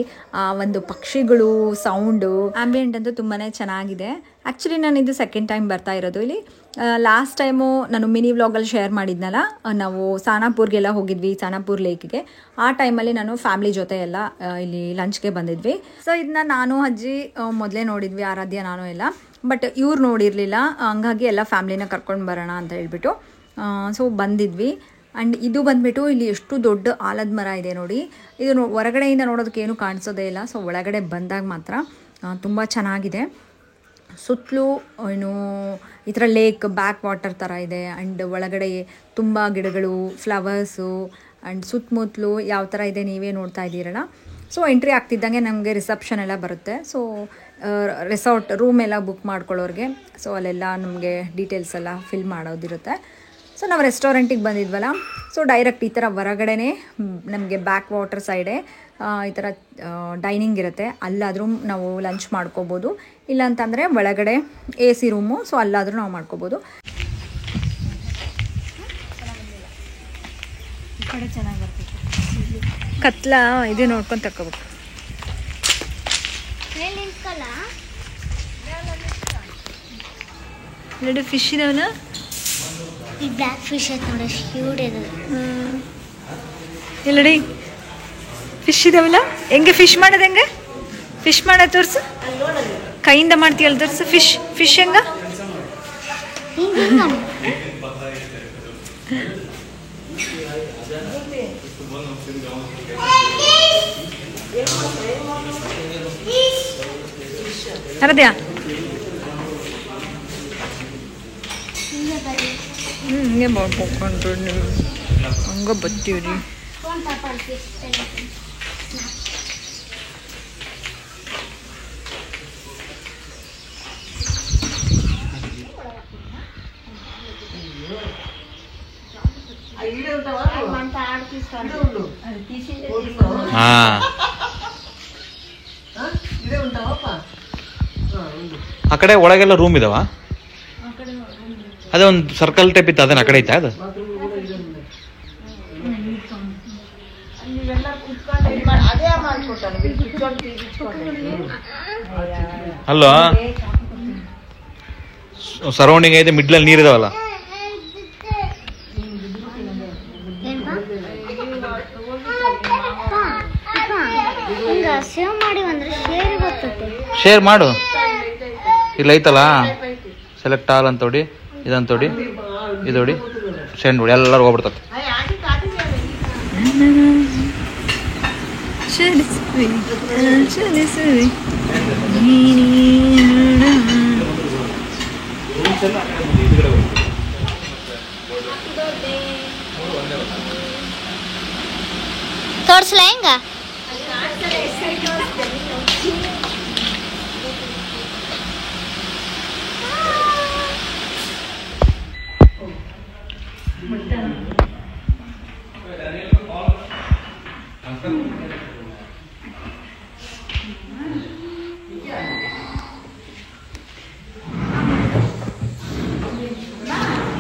ಒಂದು ಪಕ್ಷಿಗಳು ಸೌಂಡು ಆಂಬಿಯೆಂಟ್ ಅಂತೂ ತುಂಬಾ ಚೆನ್ನಾಗಿದೆ. ಆ್ಯಕ್ಚುಲಿ ನಾನು ಇದು ಸೆಕೆಂಡ್ ಟೈಮ್ ಬರ್ತಾ ಇರೋದು ಇಲ್ಲಿ. ಲಾಸ್ಟ್ ಟೈಮು ನಾನು ಮಿನಿ ವ್ಲಾಗಲ್ಲಿ ಶೇರ್ ಮಾಡಿದ್ನಲ್ಲ, ನಾವು ಸಾನಾಪುರ್ಗೆಲ್ಲ ಹೋಗಿದ್ವಿ, ಸಾನಾಪುರ್ ಲೇಕ್ಗೆ. ಆ ಟೈಮಲ್ಲಿ ನಾನು ಫ್ಯಾಮ್ಲಿ ಜೊತೆ ಎಲ್ಲ ಇಲ್ಲಿ ಲಂಚ್ಗೆ ಬಂದಿದ್ವಿ. ಸೊ ಇದನ್ನ ನಾನು ಅಜ್ಜಿ ಮೊದಲೇ ನೋಡಿದ್ವಿ, ಆರಾಧ್ಯ ನಾನು ಎಲ್ಲ. ಬಟ್ ಇವ್ರು ನೋಡಿರಲಿಲ್ಲ, ಹಂಗಾಗಿ ಎಲ್ಲ ಫ್ಯಾಮ್ಲಿನ ಕರ್ಕೊಂಡು ಬರೋಣ ಅಂತ ಹೇಳ್ಬಿಟ್ಟು ಸೊ ಬಂದಿದ್ವಿ. ಆ್ಯಂಡ್ ಇದು ಬಂದುಬಿಟ್ಟು ಇಲ್ಲಿ ಎಷ್ಟು ದೊಡ್ಡ ಆಲದ ಮರ ಇದೆ ನೋಡಿ. ಇದು ಹೊರಗಡೆಯಿಂದ ನೋಡೋದಕ್ಕೆ ಏನೂ ಕಾಣಿಸೋದೇ ಇಲ್ಲ. ಸೊ ಒಳಗಡೆ ಬಂದಾಗ ಮಾತ್ರ ತುಂಬ ಚೆನ್ನಾಗಿದೆ. ಸುತ್ತಲೂ ಏನು ಈ ಥರ ಲೇಕ್ ಬ್ಯಾಕ್ ವಾಟರ್ ಥರ ಇದೆ. ಆ್ಯಂಡ್ ಒಳಗಡೆ ತುಂಬ ಗಿಡಗಳು, ಫ್ಲವರ್ಸು, ಆ್ಯಂಡ್ ಸುತ್ತಮುತ್ತಲು ಯಾವ ಥರ ಇದೆ ನೀವೇ ನೋಡ್ತಾ ಇದ್ದೀರಲ್ಲ. ಸೊ ಎಂಟ್ರಿ ಆಗ್ತಿದ್ದಂಗೆ ನಮಗೆ ರಿಸೆಪ್ಷನ್ ಎಲ್ಲ ಬರುತ್ತೆ. ಸೊ ರೆಸಾರ್ಟ್ ರೂಮ್ ಎಲ್ಲ ಬುಕ್ ಮಾಡ್ಕೊಳ್ಳೋರಿಗೆ ಸೊ ಅಲ್ಲೆಲ್ಲ ನಮಗೆ ಡೀಟೇಲ್ಸ್ ಎಲ್ಲ ಫಿಲ್ ಮಾಡೋದಿರುತ್ತೆ. ಸೊ ನಾವು ರೆಸ್ಟೋರೆಂಟಿಗೆ ಬಂದಿದ್ವಲ್ಲ, ಸೊ ಡೈರೆಕ್ಟ್ ಈ ಥರ ಹೊರಗಡೆನೇ ನಮಗೆ ಬ್ಯಾಕ್ ವಾಟರ್ ಸೈಡೇ ಈ ಥರ ಡೈನಿಂಗ್ ಇರುತ್ತೆ. ಅಲ್ಲಾದರೂ ನಾವು ಲಂಚ್ ಮಾಡ್ಕೋಬೋದು. ಇಲ್ಲಾಂತಂದರೆ ಒಳಗಡೆ AC ರೂಮು, ಸೊ ಅಲ್ಲಾದರೂ ನಾವು ಮಾಡ್ಕೋಬೋದು. ಈ ಕಡೆ ಚೆನ್ನಾಗಿ ಬರ್ತೈತೆ. ಕತ್ಲ ಇದು ನೋಡ್ಕೊಂಡು ತಗೋಬೇಕು. ಎರಡು ಫಿಶ್ ಇದಾವಲ್ಲ, ಈ ಬ್ಲ್ಯಾಕ್ ಫಿಶ್ ಐತೆ ನೋಡಿ, ಕ್ಯೂಟ್ ಇದೆ. ಇಲ್ಲಡಿ ಫಿಶ್ ಇದಾವಲ್ಲ. ಹೆಂಗೆ ಫಿಶ್ ಮಾಡೋದು? ಹೆಂಗೆ ಫಿಶ್ ಮಾಡೋದು ತೋರಿಸು. ಕೈಯಿಂದ ಮಾಡ್ತೀಯಲ್ಲ, ತೋರಿಸು. ಫಿಶ್ ಹೆಂಗ? ಅರದ್ಯಾ ಹಿಂಗೆ ಮಾಡ್ಕೊಂಡ್ರು ನೀವು, ಹಂಗೆ ಬರ್ತೀವ್ರಿ. ಆ ಕಡೆ ಒಳಗೆಲ್ಲ ರೂಮ್ ಇದಾವ. ಅದೇ ಒಂದು ಸರ್ಕಲ್ ಟೈಪ್ ಇತ್ತು, ಅದೇನು ಆ ಕಡೆ ಐತಾ ಅದು? ಅಲ್ವಾ, ಸರೌಂಡಿಂಗ್ ಐತೆ, ಮಿಡ್ಲಲ್ಲಿ ನೀರು ಇದಾವಲ್ಲ. ಶೇರ್ ಮಾಡು. ಇಲ್ಲ ಐತಲ್ಲ, ಸೆಲೆಕ್ಟ್ ಆಲ್ ಅಂತ ಹೊಡಿ, ಇದಂತ ಹೊಡಿ, ಇದು ಹೊಡಿ, ಸೆಂಡ್ ಹೊಡಿ, ಎಲ್ಲರೂ ಹೋಗ್ಬಿಡ್ತದೆ. ತೋರ್ಸಲ ಹೆಂಗ?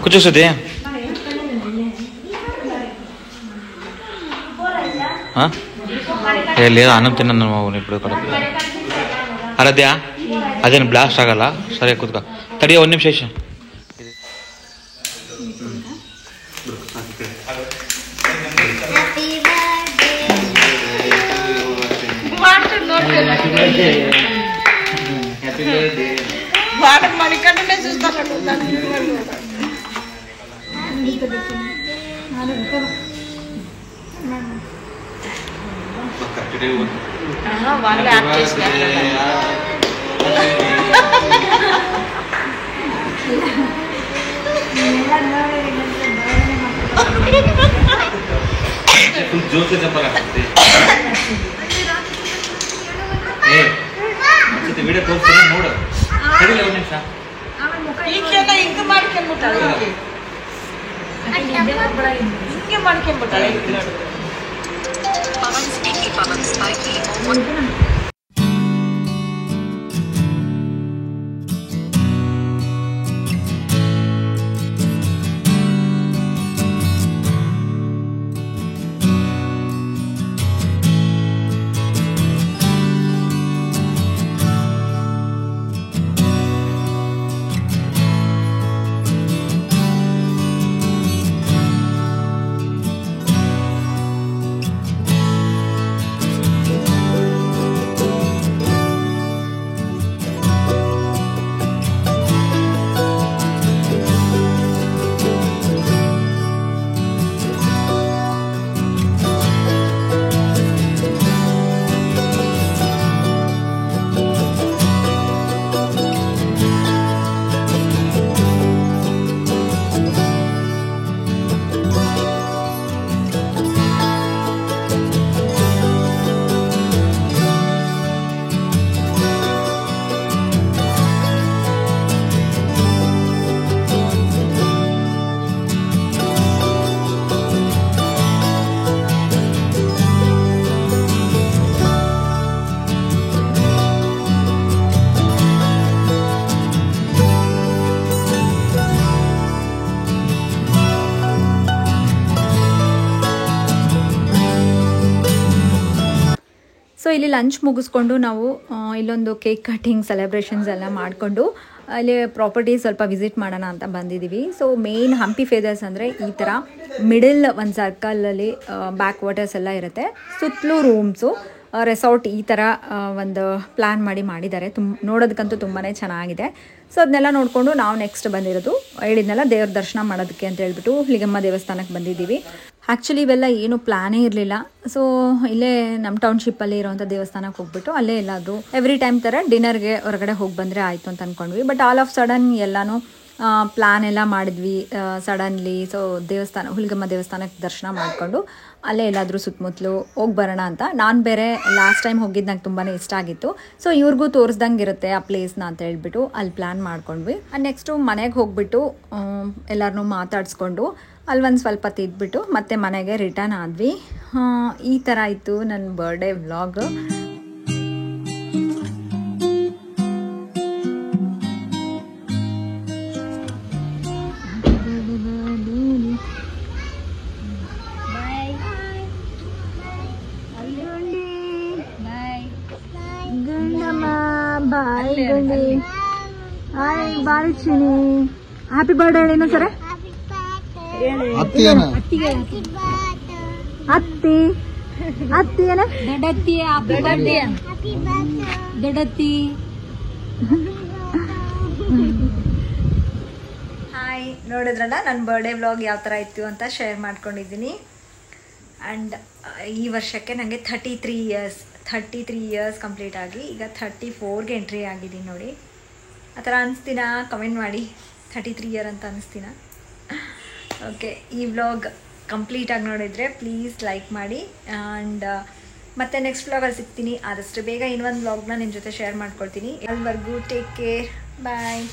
కూర్చోస్తుంది. లేదు, అన్నం తిన్నాను ఇప్పుడు. అరద్యా అదేನು ಬ್ಲಾಸ್ಟ್ ಆಗಲ್ಲ, ಸರಿಯಾಗಿ ಕೂತ್ಕೋ. ತಡಿಯ ಒಂದು ನಿಮಿಷ ಇಷ್ಟ. జోక్గా చెప్పాలి. ವಿಡಿಯೋ ತೋರಿಸ್ತೀನಿ ನೋಡು. ಸರಿ, ಒಂದು ನಿಮಿಷ. ಹಿಂಗೆ ಮಾಡ್ಕೊಂಡ್ಬಿಟ್ಟಾಳೆ. ಸೊ ಇಲ್ಲಿ ಲಂಚ್ ಮುಗಿಸ್ಕೊಂಡು ನಾವು ಇಲ್ಲೊಂದು ಕೇಕ್ ಕಟ್ಟಿಂಗ್ ಸೆಲೆಬ್ರೇಷನ್ಸ್ ಎಲ್ಲ ಮಾಡಿಕೊಂಡು ಅಲ್ಲಿ ಪ್ರಾಪರ್ಟಿ ಸ್ವಲ್ಪ ವಿಸಿಟ್ ಮಾಡೋಣ ಅಂತ ಬಂದಿದ್ದೀವಿ. ಸೊ ಮೇನ್ ಹಂಪಿ ಫೇದರ್ಸ್ ಅಂದರೆ ಈ ಥರ ಮಿಡಲ್ ಒಂದು ಸರ್ಕಲಲ್ಲಿ ಬ್ಯಾಕ್ ವಾಟರ್ಸ್ ಎಲ್ಲ ಇರುತ್ತೆ, ಸುತ್ತಲೂ ರೂಮ್ಸು, ರೆಸಾರ್ಟ್ ಈ ಥರ ಒಂದು ಪ್ಲ್ಯಾನ್ ಮಾಡಿದ್ದಾರೆ. ನೋಡೋದಕ್ಕಂತೂ ತುಂಬಾ ಚೆನ್ನಾಗಿದೆ. ಸೊ ಅದನ್ನೆಲ್ಲ ನೋಡಿಕೊಂಡು ನಾವು ನೆಕ್ಸ್ಟ್ ಬಂದಿರೋದು ಹೇಳಿದ್ನೆಲ್ಲ ದೇವ್ರ ದರ್ಶನ ಮಾಡೋದಕ್ಕೆ ಅಂತ ಹೇಳ್ಬಿಟ್ಟು ಹುಲಿಗೆಮ್ಮ ದೇವಸ್ಥಾನಕ್ಕೆ ಬಂದಿದ್ದೀವಿ. ಆ್ಯಕ್ಚುಲಿ ಇವೆಲ್ಲ ಏನು ಪ್ಲ್ಯಾನೇ ಇರಲಿಲ್ಲ. ಸೊ ಇಲ್ಲೇ ನಮ್ಮ ಟೌನ್ಶಿಪ್ಪಲ್ಲಿ ಇರೋವಂಥ ದೇವಸ್ಥಾನಕ್ಕೆ ಹೋಗ್ಬಿಟ್ಟು ಅಲ್ಲೇ ಎಲ್ಲಾದರೂ ಎವ್ರಿ ಟೈಮ್ ಥರ ಡಿನ್ನರ್ಗೆ ಹೊರಗಡೆ ಹೋಗಿ ಬಂದರೆ ಆಯಿತು ಅಂತ ಅಂದ್ಕೊಂಡ್ವಿ. ಬಟ್ ಆಲ್ ಆಫ್ ಸಡನ್ ಎಲ್ಲನೂ ಪ್ಲ್ಯಾನ್ ಎಲ್ಲ ಮಾಡಿದ್ವಿ ಸಡನ್ಲಿ. ಸೊ ಹುಲಿಗೆಮ್ಮ ದೇವಸ್ಥಾನಕ್ಕೆ ದರ್ಶನ ಮಾಡಿಕೊಂಡು ಅಲ್ಲೇ ಎಲ್ಲಾದರೂ ಸುತ್ತಮುತ್ತಲು ಹೋಗಿ ಬರೋಣ ಅಂತ. ನಾನು ಬೇರೆ ಲಾಸ್ಟ್ ಟೈಮ್ ಹೋಗಿದ್ದು ನಂಗೆ ತುಂಬಾ ಇಷ್ಟ ಆಗಿತ್ತು. ಸೊ ಇವ್ರಿಗೂ ತೋರಿಸ್ದಂಗೆ ಇರುತ್ತೆ ಆ ಪ್ಲೇಸ್ನ ಅಂತ ಹೇಳ್ಬಿಟ್ಟು ಅಲ್ಲಿ ಪ್ಲ್ಯಾನ್ ಮಾಡ್ಕೊಂಡ್ವಿ. ನೆಕ್ಸ್ಟು ಮನೆಗೆ ಹೋಗ್ಬಿಟ್ಟು ಎಲ್ಲರನ್ನೂ ಮಾತಾಡಿಸ್ಕೊಂಡು ಅಲ್ಲಿ ಒಂದು ಸ್ವಲ್ಪ ತಿದ್ಬಿಟ್ಟು ಮತ್ತೆ ಮನೆಗೆ ರಿಟರ್ನ್ ಆದ್ವಿ. ಈ ಥರ ಇತ್ತು ನನ್ನ ಬರ್ಡೇ ವ್ಲಾಗ್. ಹ್ಯಾಪಿ ಬರ್ಡೇ ಹೇಳೇನು ಸರ? ಅತ್ತಿ ಅತ್ತಿ ಏನ ದೊಡ್ಡತ್ತಿ ಹ್ಯಾಪಿ ಬರ್ಡೇ ದೊಡ್ಡತ್ತಿ. ಹಾಯ್, ನೋಡಿದ್ರಲ್ಲ ನನ್ನ ಬರ್ಡೇ ವ್ಲಾಗ್ ಯಾವ ಥರ ಇತ್ತು ಅಂತ ಶೇರ್ ಮಾಡ್ಕೊಂಡಿದ್ದೀನಿ. ಆ್ಯಂಡ್ ಈ ವರ್ಷಕ್ಕೆ ನನಗೆ 33 ಇಯರ್ಸ್ ಕಂಪ್ಲೀಟ್ ಆಗಿ ಈಗ 34ಗೆ ಎಂಟ್ರಿ ಆಗಿದ್ದೀನಿ ನೋಡಿ. ಆ ಥರ ಅನಿಸ್ತೀನಾ? ಕಮೆಂಟ್ ಮಾಡಿ. 33 ಇಯರ್ ಅಂತ ಅನಿಸ್ತೀನಾ? ಓಕೆ, ಈ ವ್ಲಾಗ್ ಕಂಪ್ಲೀಟಾಗಿ ನೋಡಿದರೆ ಪ್ಲೀಸ್ ಲೈಕ್ ಮಾಡಿ. ಆ್ಯಂಡ್ ಮತ್ತೆ ನೆಕ್ಸ್ಟ್ ವ್ಲಾಗಲ್ಲಿ ಸಿಗ್ತೀನಿ. ಆದಷ್ಟು ಬೇಗ ಇನ್ನೊಂದು ವ್ಲಾಗ್ನ ನಿಮ್ಮ ಜೊತೆ ಶೇರ್ ಮಾಡ್ಕೊಳ್ತೀನಿ. ಅಲ್ಲಿವರೆಗೂ ಟೇಕ್ ಕೇರ್, ಬಾಯ್.